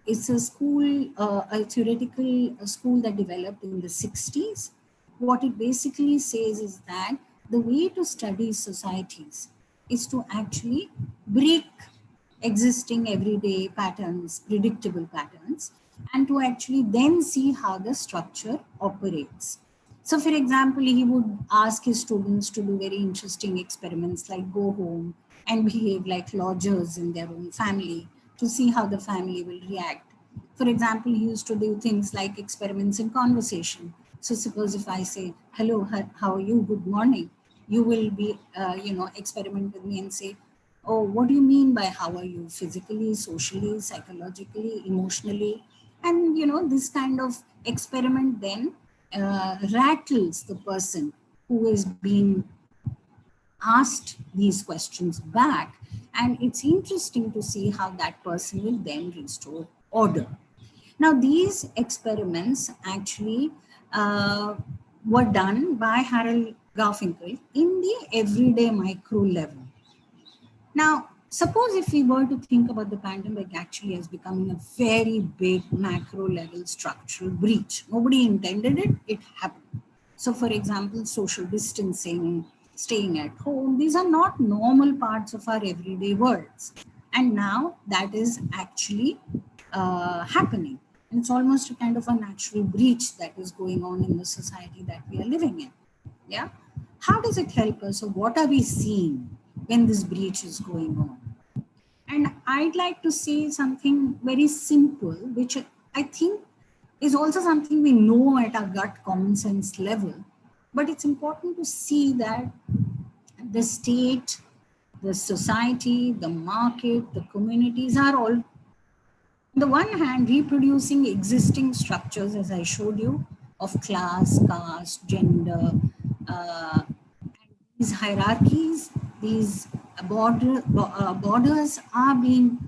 It's a school, a theoretical school that developed in the 60s. What it basically says is that the way to study societies is to actually break existing everyday patterns, predictable patterns, and to actually then see how the structure operates. So for example, he would ask his students to do very interesting experiments, like go home and behave like lodgers in their own family to see how the family will react. For example, he used to do things like experiments in conversation. So suppose if I say, hello, how are you, good morning, you will be, experiment with me and say, oh, what do you mean by how are you? Physically, socially, psychologically, emotionally? And, this kind of experiment then rattles the person who is being asked these questions back. And it's interesting to see how that person will then restore order. Now, these experiments actually were done by Harold Garfinkel in the everyday micro level. Now, suppose if we were to think about the pandemic actually as becoming a very big macro level structural breach. Nobody intended it, it happened. So for example, social distancing, staying at home, these are not normal parts of our everyday worlds. And now that is actually happening. And it's almost a kind of a natural breach that is going on in the society that we are living in. Yeah. How does it help us? So what are we seeing when this breach is going on? And I'd like to say something very simple, which I think is also something we know at our gut common sense level. But it's important to see that the state, the society, the market, the communities are all, on the one hand, reproducing existing structures, as I showed you, of class, caste, gender, these hierarchies, these borders are being,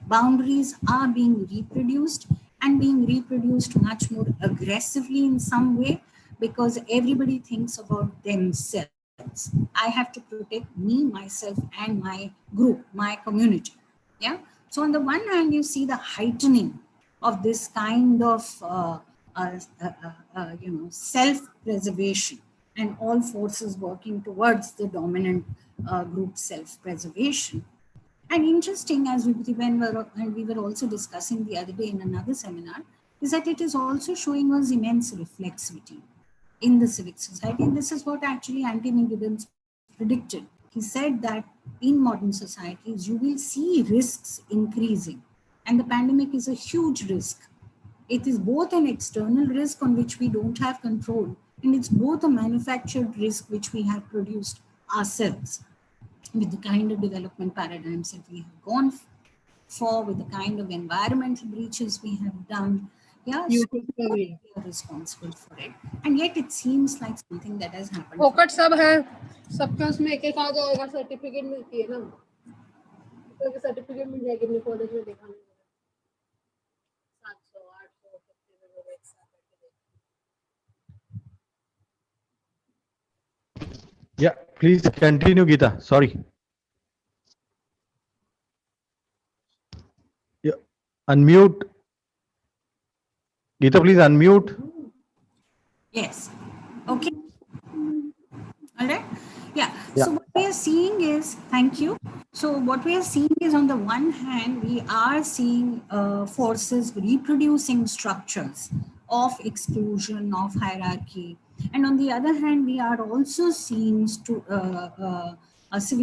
boundaries are being reproduced, and being reproduced much more aggressively in some way, because everybody thinks about themselves. I have to protect me, myself, and my group, my community. Yeah. So on the one hand, you see the heightening of this kind of self-preservation, and all forces working towards the dominant group self-preservation. And interesting, as we were also discussing the other day in another seminar, is that it is also showing us immense reflexivity in the civic society. And this is what actually Anthony Giddens predicted. He said that in modern societies, you will see risks increasing. And the pandemic is a huge risk. It is both an external risk on which we don't have control, and it's both a manufactured risk which we have produced ourselves with the kind of development paradigms that we have gone for, with the kind of environmental breaches we have done. Yeah, so we are responsible for it. And yet it seems like something that has happened. फोकट सब है, सबका उसमें एक आ जाएगा, certificate मिलती है ना, तो सर्टिफिकेट मिल जाएगी अपने कॉलेज में दिखाने। Yeah, please continue, Geeta. Sorry. Yeah, unmute. Geeta, please unmute. Yes. Okay. All right. Yeah. Yeah. So what we are seeing is, thank you. So what we are seeing is, on the one hand, we are seeing forces reproducing structures of exclusion, of hierarchy. And on the other hand, we are also seeing civic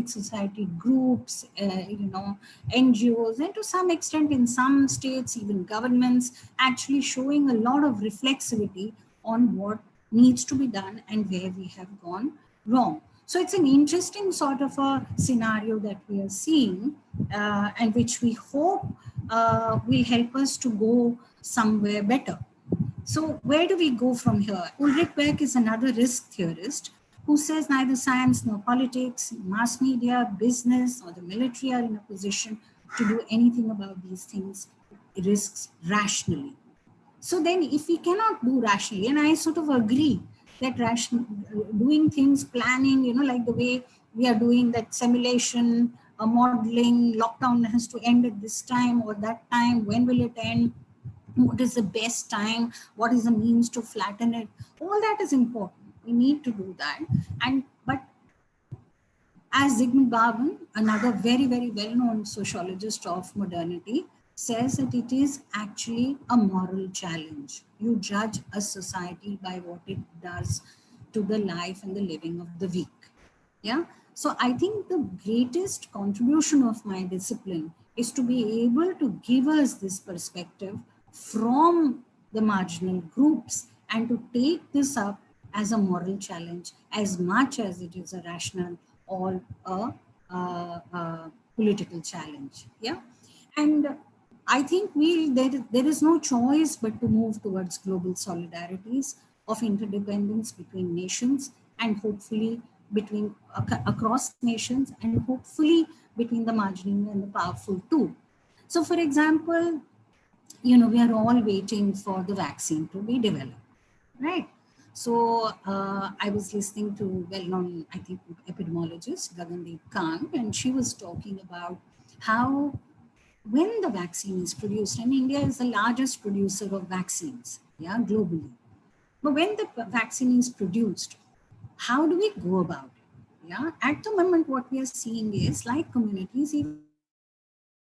society groups, NGOs, and to some extent in some states, even governments, actually showing a lot of reflexivity on what needs to be done and where we have gone wrong. So it's an interesting sort of a scenario that we are seeing, and which we hope will help us to go somewhere better. So where do we go from here? Ulrich Beck is another risk theorist who says neither science nor politics, mass media, business, or the military are in a position to do anything about these things, risks rationally. So then if we cannot do rationally, and I sort of agree that doing things, planning, like the way we are doing that simulation, modeling, lockdown has to end at this time or that time, when will it end? What is the best time? What is the means to flatten it? All that is important. We need to do that. But as Zygmunt Bauman, another very, very well-known sociologist of modernity, says that it is actually a moral challenge. You judge a society by what it does to the life and the living of the weak. Yeah. So I think the greatest contribution of my discipline is to be able to give us this perspective from the marginal groups and to take this up as a moral challenge as much as it is a rational or a political challenge. Yeah. And I think there is no choice but to move towards global solidarities of interdependence between nations, and hopefully between across nations, and hopefully between the marginal and the powerful too. So for example, we are all waiting for the vaccine to be developed, right? So I was listening to well-known, I think, epidemiologist Gagandeep Kang, and she was talking about how when the vaccine is produced, and India is the largest producer of vaccines, globally. But when the vaccine is produced, how do we go about it? Yeah, at the moment, what we are seeing is, like communities, even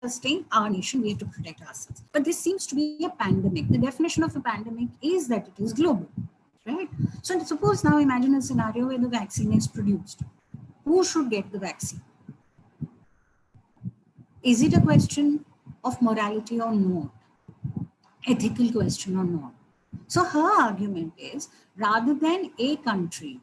sustain our nation, we have to protect ourselves. But this seems to be a pandemic. The definition of a pandemic is that it is global, right? So suppose now imagine a scenario where the vaccine is produced. Who should get the vaccine? Is it a question of morality or not? Ethical question or not? So her argument is, rather than a country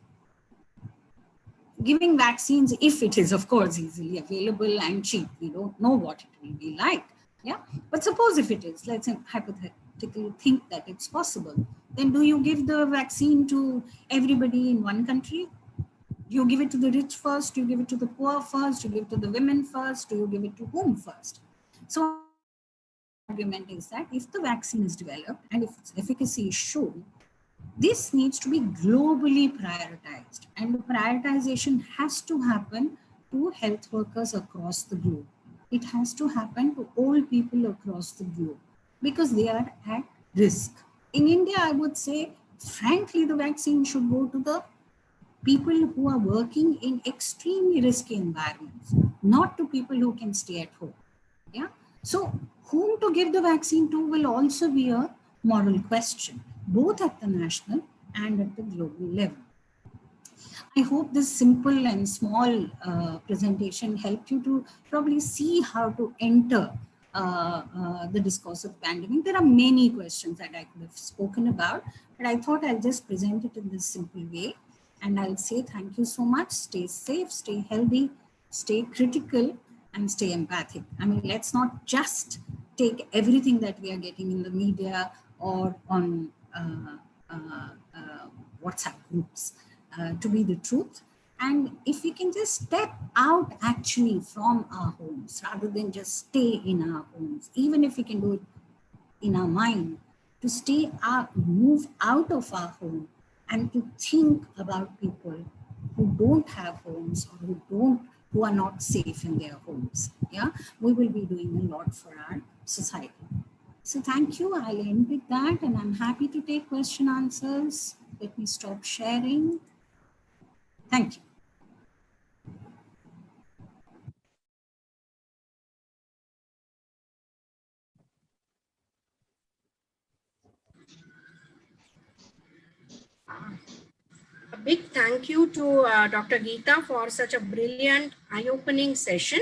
giving vaccines, if it is, of course, easily available and cheap, we don't know what it will be like. Yeah. But suppose if it is, let's say hypothetically think that it's possible, then do you give the vaccine to everybody in one country? Do you give it to the rich first? Do you give it to the poor first? Do you give it to the women first? Do you give it to whom first? So argument is that if the vaccine is developed and if its efficacy is shown, this needs to be globally prioritized, and the prioritization has to happen to health workers across the globe. It has to happen to all people across the globe because they are at risk. In India, I would say, frankly, the vaccine should go to the people who are working in extremely risky environments, not to people who can stay at home. Yeah. So whom to give the vaccine to will also be a moral question, both at the national and at the global level. I hope this simple and small presentation helped you to probably see how to enter the discourse of pandemic. There are many questions that I could have spoken about, but I thought I'll just present it in this simple way. And I'll say thank you so much. Stay safe, stay healthy, stay critical, and stay empathic. I mean, let's not just take everything that we are getting in the media or on WhatsApp groups to be the truth. And if we can just step out actually from our homes rather than just stay in our homes, even if we can do it in our mind, to stay out, move out of our home and to think about people who don't have homes or who are not safe in their homes. Yeah, we will be doing a lot for our society. So thank you. I'll end with that, and I'm happy to take question answers. Let me stop sharing. Thank you. A big thank you to Dr. Geeta for such a brilliant, eye-opening session.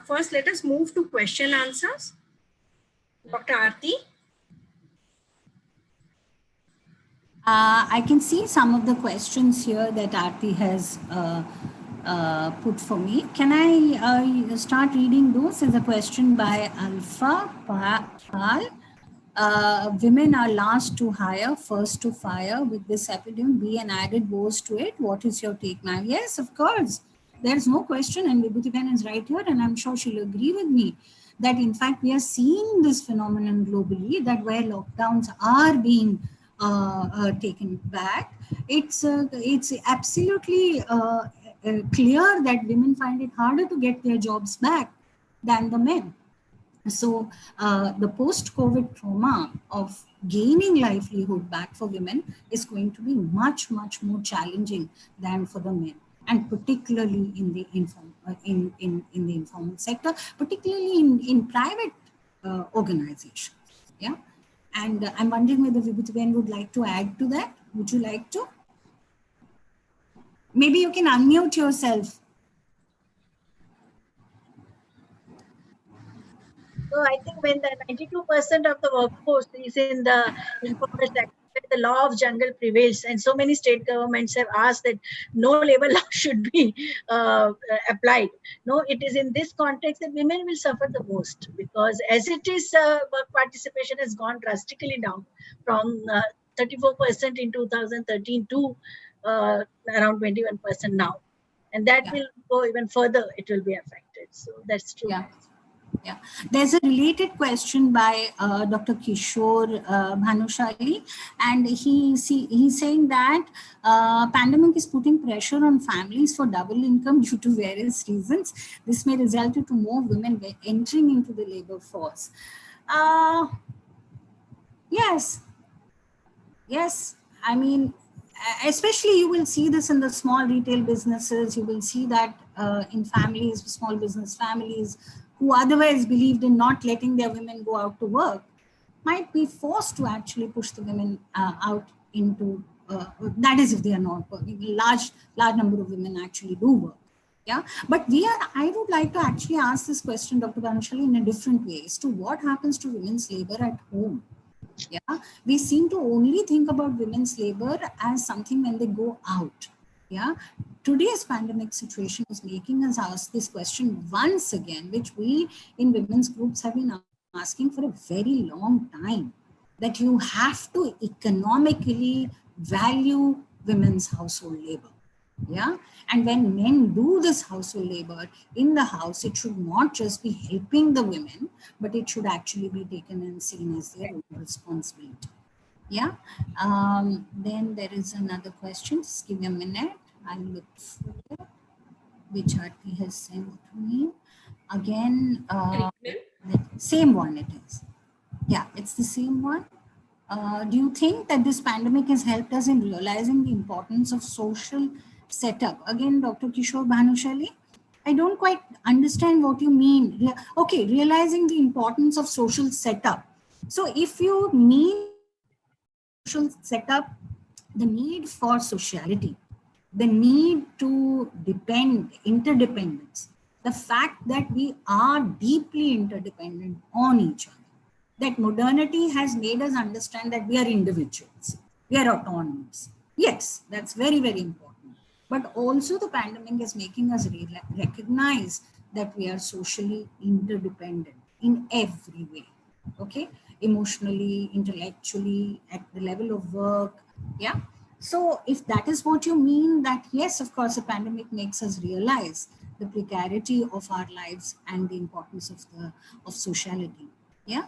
First, let us move to question answers. Dr. Aarti. I can see some of the questions here that Aarti has put for me. Can I start reading those? There's a question by Alpha Pal. Women are last to hire, first to fire. With this epidemic be an added woes to it. What is your take, ma'am? Yes, of course. There's no question, and Vibhuti is right here, and I'm sure she'll agree with me that in fact we are seeing this phenomenon globally, that where lockdowns are being taken back, it's absolutely clear that women find it harder to get their jobs back than the men. So the post-COVID trauma of gaining livelihood back for women is going to be much, much more challenging than for the men, and particularly in the informal sector, particularly in private organizations. Yeah, and I'm wondering whether Vibhuti would like to add to that. Would you like to? Maybe you can unmute yourself. So I think when the 92% of the workforce is in the informal sector, the law of jungle prevails, and so many state governments have asked that no labor law should be applied. No, it is in this context that women will suffer the most, because as it is, work participation has gone drastically down from 34% in 2013 to around 21% now, and that will go even further. It will be affected. So that's true. Yeah. Yeah, there's a related question by Dr. Kishore Bhanushali, and he's saying that pandemic is putting pressure on families for double income due to various reasons. This may result into more women entering into the labor force. Yes. I mean, especially you will see this in the small retail businesses. You will see that in families, small business families, who otherwise believed in not letting their women go out to work, might be forced to actually push the women out into, that is if they are not working. Large number of women actually do work. Yeah, but I would like to actually ask this question, Dr. Bhanushali, in a different way, as to what happens to women's labor at home. Yeah, we seem to only think about women's labor as something when they go out. Yeah, today's pandemic situation is making us ask this question once again, which we in women's groups have been asking for a very long time, that you have to economically value women's household labor. Yeah, and when men do this household labor in the house, it should not just be helping the women, but it should actually be taken and seen as their own responsibility. Yeah. Then there is another question. Just give me a minute. I'll look for it, which Aarti has sent to me. Again, same one it is. Yeah, it's the same one. Do you think that this pandemic has helped us in realizing the importance of social setup? Again, Dr. Kishore Bhanushali, I don't quite understand what you mean. Okay, realizing the importance of social setup. So if you mean social setup, the need for sociality, the need to depend, interdependence, the fact that we are deeply interdependent on each other, that modernity has made us understand that we are individuals, we are autonomous. Yes, that's very, very important. But also the pandemic is making us recognize that we are socially interdependent in every way. Okay, emotionally, intellectually, at the level of work. Yeah. So if that is what you mean, that yes, of course, the pandemic makes us realize the precarity of our lives and the importance of sociality. Yeah.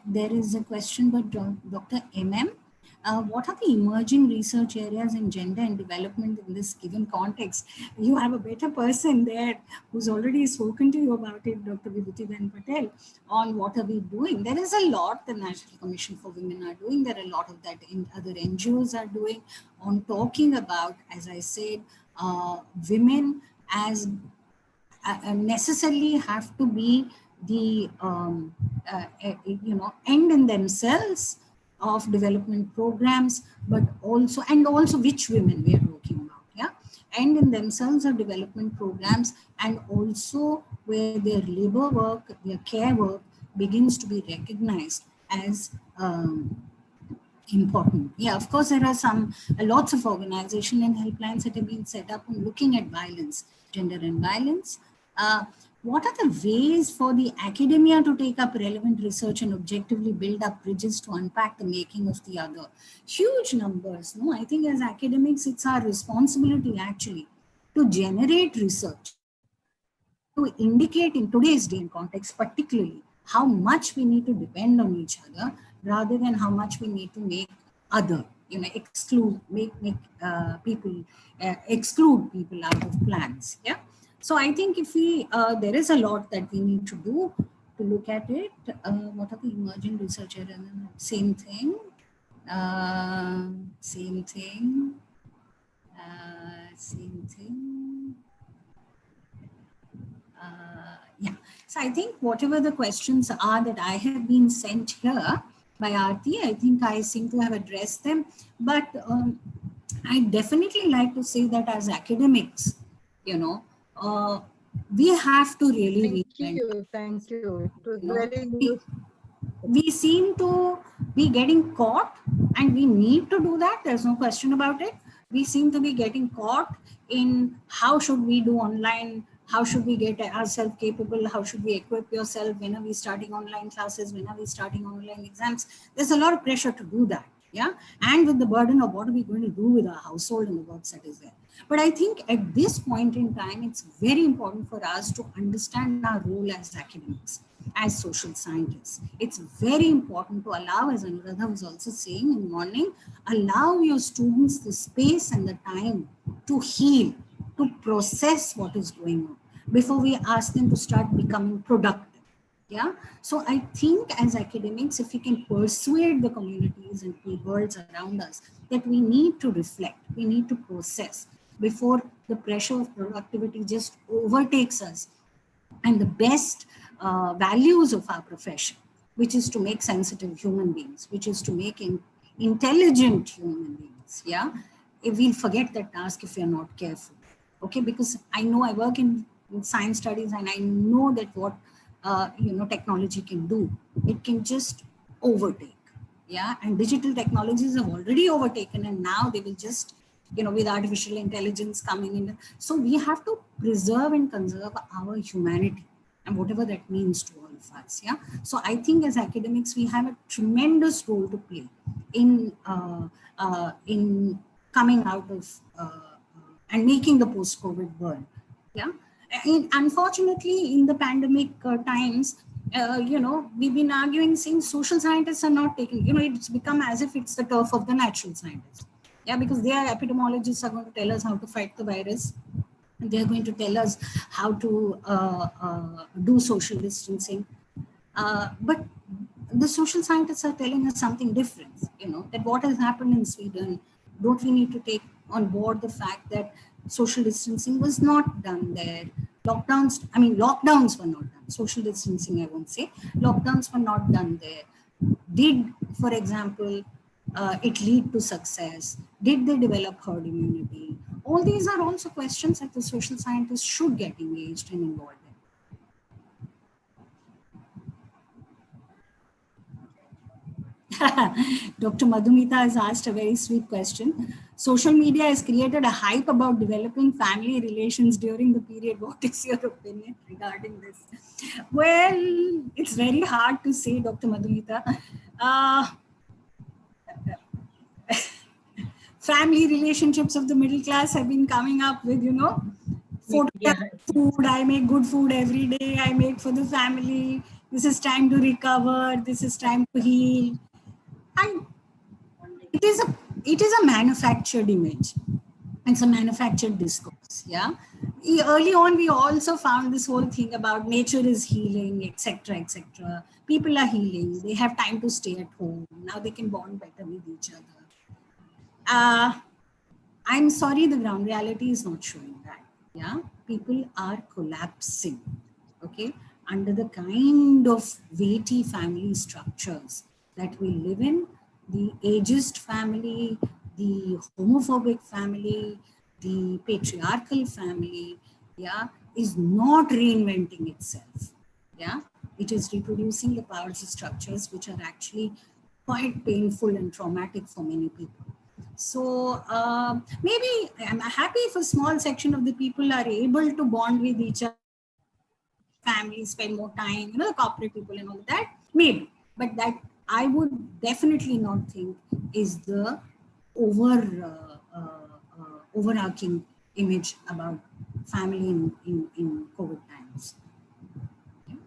There is a question by Dr. MM. What are the emerging research areas in gender and development in this given context? You have a better person there who's already spoken to you about it, Dr. Vibhuti-Ben Patel, on what are we doing. There is a lot the National Commission for Women are doing. There are a lot of that in other NGOs are doing on talking about, as I said, women as necessarily have to be the end in themselves of development programs, but also which women we are talking about, yeah, end in themselves of development programs, and also where their labor work, their care work begins to be recognized as important. Yeah, of course, there are lots of organizations and helplines that have been set up on looking at violence, gender and violence. What are the ways for the academia to take up relevant research and objectively build up bridges to unpack the making of the other? Huge numbers, no? I think as academics, it's our responsibility actually to generate research, to indicate in today's day and context, particularly how much we need to depend on each other rather than how much we need to make other, exclude people out of plans. Yeah. So I think if there is a lot that we need to do to look at it. What are the emerging research areas? Same thing. Same thing. Yeah. So I think whatever the questions are that I have been sent here by Aarti, I think I seem to have addressed them. But I definitely like to say that as academics, we have to really Thank you. It was very useful. We seem to be getting caught, and we need to do that. There's no question about it. We seem to be getting caught in how should we do online, how should we get ourselves capable, how should we equip yourself, when are we starting online classes, when are we starting online exams. There's a lot of pressure to do that. Yeah, and with the burden of what are we going to do with our household and the work that is there. But I think at this point in time, it's very important for us to understand our role as academics, as social scientists. It's very important to allow, as Anuradha was also saying in the morning, allow your students the space and the time to heal, to process what is going on before we ask them to start becoming productive. Yeah. So I think as academics, if we can persuade the communities and the worlds around us that we need to reflect, we need to process before the pressure of productivity just overtakes us, and the best values of our profession, which is to make sensitive human beings, which is to make intelligent human beings. Yeah. If we'll forget that task if we are not careful. Okay. Because I know I work in science studies, and I know that what technology can do, it can just overtake. Yeah, and digital technologies have already overtaken, and now they will just, with artificial intelligence coming in. So we have to preserve and conserve our humanity, and whatever that means to all of us. Yeah. So I think as academics, we have a tremendous role to play in coming out of and making the post-COVID world. Yeah. And unfortunately, in the pandemic times, we've been arguing, saying social scientists are not taking, it's become as if it's the turf of the natural scientists. Yeah, because their epidemiologists are going to tell us how to fight the virus. And they're going to tell us how to do social distancing. But the social scientists are telling us something different, that what has happened in Sweden, don't we need to take on board the fact that social distancing was not done there. Lockdowns were not done. Social distancing, I won't say. Lockdowns were not done there. Did, for example, it lead to success? Did they develop herd immunity? All these are also questions that the social scientists should get engaged and involved in. Dr. Madhumita has asked a very sweet question. Social media has created a hype about developing family relations during the period. What is your opinion regarding this? Well, it's very hard to say, Dr. Madhumita. Family relationships of the middle class have been coming up with, food. I make good food every day. I make for the family. This is time to recover. This is time to heal. it is a manufactured image. It's a manufactured discourse. Yeah. Early on, we also found this whole thing about nature is healing, etc., etc. People are healing. They have time to stay at home. Now they can bond better with each other. I'm sorry, the ground reality is not showing that. Yeah. People are collapsing. Okay. Under the kind of weighty family structures that we live in, the ageist family, the homophobic family, the patriarchal family, yeah, is not reinventing itself. Yeah, it is reproducing the powers of structures which are actually quite painful and traumatic for many people. So maybe I'm happy if a small section of the people are able to bond with each other, family, spend more time, the corporate people and all that, maybe. But that I would definitely not think is the overarching image about family in COVID times. Okay.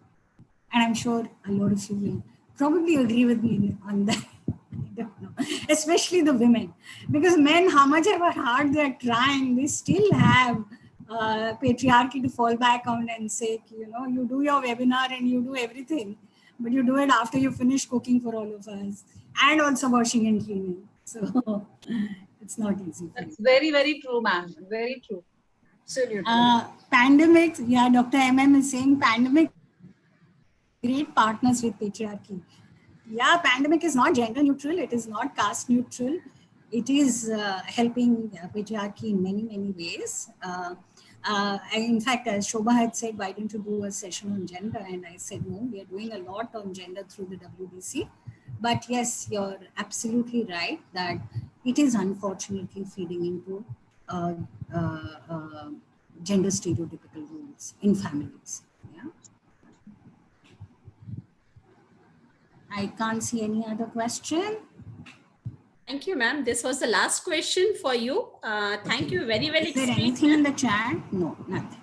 And I'm sure a lot of you will probably agree with me on that. I don't know, especially the women, because men, how much ever hard they're trying, they still have patriarchy to fall back on and say, you do your webinar and you do everything, but you do it after you finish cooking for all of us and also washing and cleaning. So it's not easy. That's very, very true, ma'am. Very true. Absolutely. Pandemics, yeah, Dr. MM is saying pandemic, great partners with patriarchy. Yeah, pandemic is not gender neutral. It is not caste neutral. It is helping patriarchy in many, many ways. In fact, as Shobha had said, why don't you do a session on gender? And I said, no, we are doing a lot on gender through the WBC. But yes, you're absolutely right that it is unfortunately feeding into gender stereotypical roles in families. Yeah. I can't see any other question. Thank you, ma'am. This was the last question for you. Thank you. Very well explained. Is there anything in the chat? No, nothing.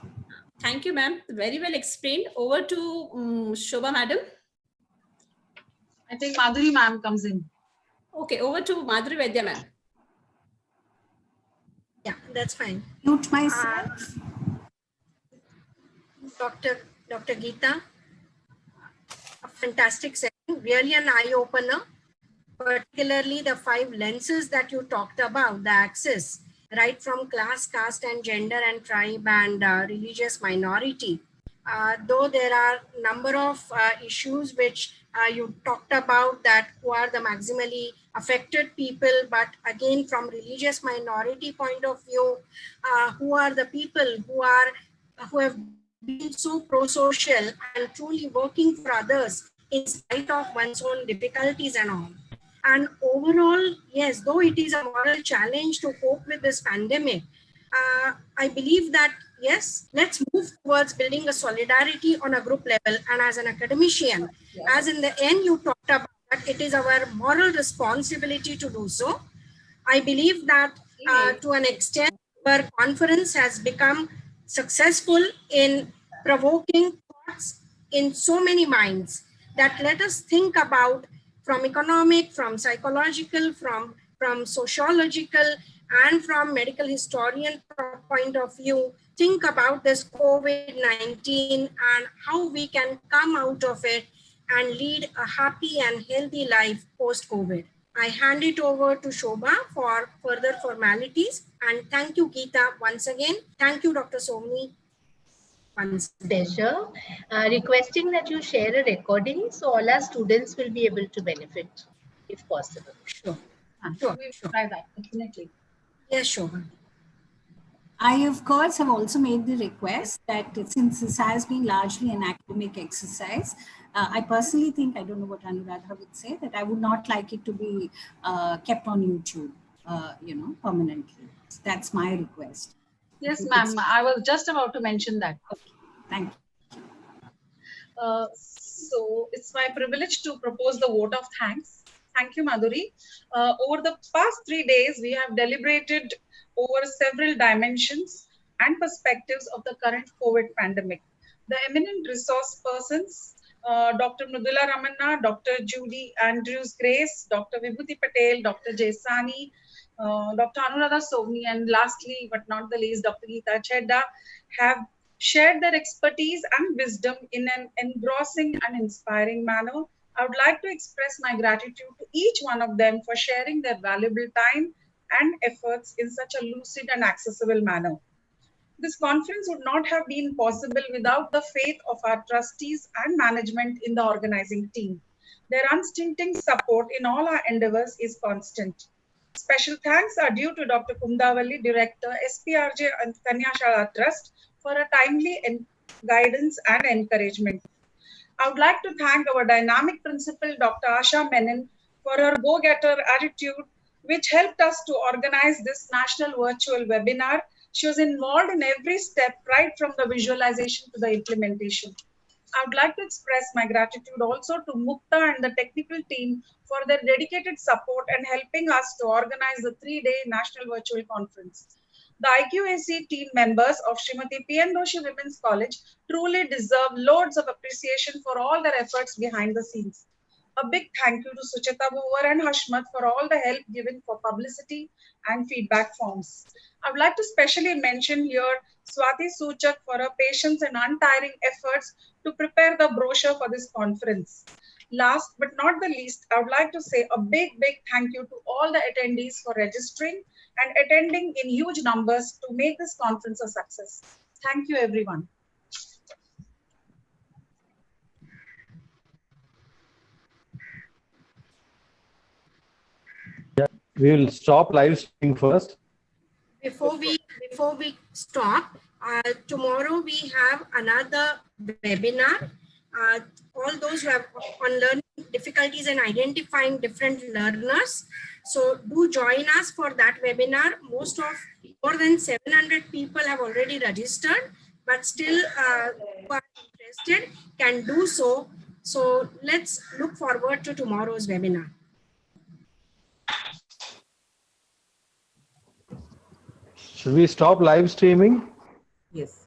Thank you, ma'am. Very well explained. Over to Shobha, madam. I think Madhuri ma'am comes in. Okay, over to Madhuri Vaidya, ma'am. Yeah, that's fine. Mute myself. Dr. Geeta, a fantastic session, really an eye-opener, particularly the 5 lenses that you talked about, the axis, right from class, caste and gender and tribe and religious minority. Though there are a number of issues which you talked about that who are the maximally affected people, but again from religious minority point of view, who are the people who have been so pro-social and truly working for others in spite of one's own difficulties and all. And overall, yes, though it is a moral challenge to cope with this pandemic, I believe that, yes, let's move towards building a solidarity on a group level. And as an academician, as in the end you talked about, that it is our moral responsibility to do so. I believe that to an extent, our conference has become successful in provoking thoughts in so many minds that let us think about from economic, from psychological, from sociological, and from medical historian point of view, think about this COVID-19 and how we can come out of it and lead a happy and healthy life post-COVID. I hand it over to Shobha for further formalities. And thank you, Geeta, once again. Thank you, Dr. Somni. Pleasure. Requesting that you share a recording so all our students will be able to benefit, if possible. Sure. Sure. We will try that, definitely. Yes, Shobha. I, of course, have also made the request that since this has been largely an academic exercise, I personally think, I don't know what Anuradha would say, that I would not like it to be kept on YouTube, permanently. That's my request. Yes, ma'am. I was just about to mention that. Okay. Thank you. So it's my privilege to propose the vote of thanks. Thank you, Madhuri. Over the past 3 days, we have deliberated over several dimensions and perspectives of the current COVID pandemic. The eminent resource persons Dr. Mridula Ramanna, Dr. Judy Andrews Grace, Dr. Vibhuti Patel, Dr. Jaisani, Dr. Anuradha Sovni, and lastly but not the least, Dr. Geeta Chedda have shared their expertise and wisdom in an engrossing and inspiring manner. I would like to express my gratitude to each one of them for sharing their valuable time and efforts in such a lucid and accessible manner. This conference would not have been possible without the faith of our trustees and management in the organizing team. Their unstinting support in all our endeavors is constant. Special thanks are due to Dr. Kundavalli, Director, SPRJ and Kanyashala Trust, for a timely guidance and encouragement. I would like to thank our dynamic principal, Dr. Asha Menon, for her go-getter attitude, which helped us to organize this national virtual webinar. She was involved in every step, right from the visualization to the implementation. I would like to express my gratitude also to Mukta and the technical team for their dedicated support and helping us to organize the 3-day National Virtual Conference. The IQAC team members of Srimati P.N. Doshi Women's College truly deserve loads of appreciation for all their efforts behind the scenes. A big thank you to Sucheta Boer and Hashmat for all the help given for publicity and feedback forms. I would like to specially mention here Swati Suchak for her patience and untiring efforts to prepare the brochure for this conference. Last but not the least, I would like to say a big thank you to all the attendees for registering and attending in huge numbers to make this conference a success. Thank you, everyone. We will stop live streaming first. Before we stop, tomorrow we have another webinar. All those who have on learning difficulties and identifying different learners. So do join us for that webinar. More than 700 people have already registered, but still who are interested can do so. So let's look forward to tomorrow's webinar. Should we stop live streaming? Yes.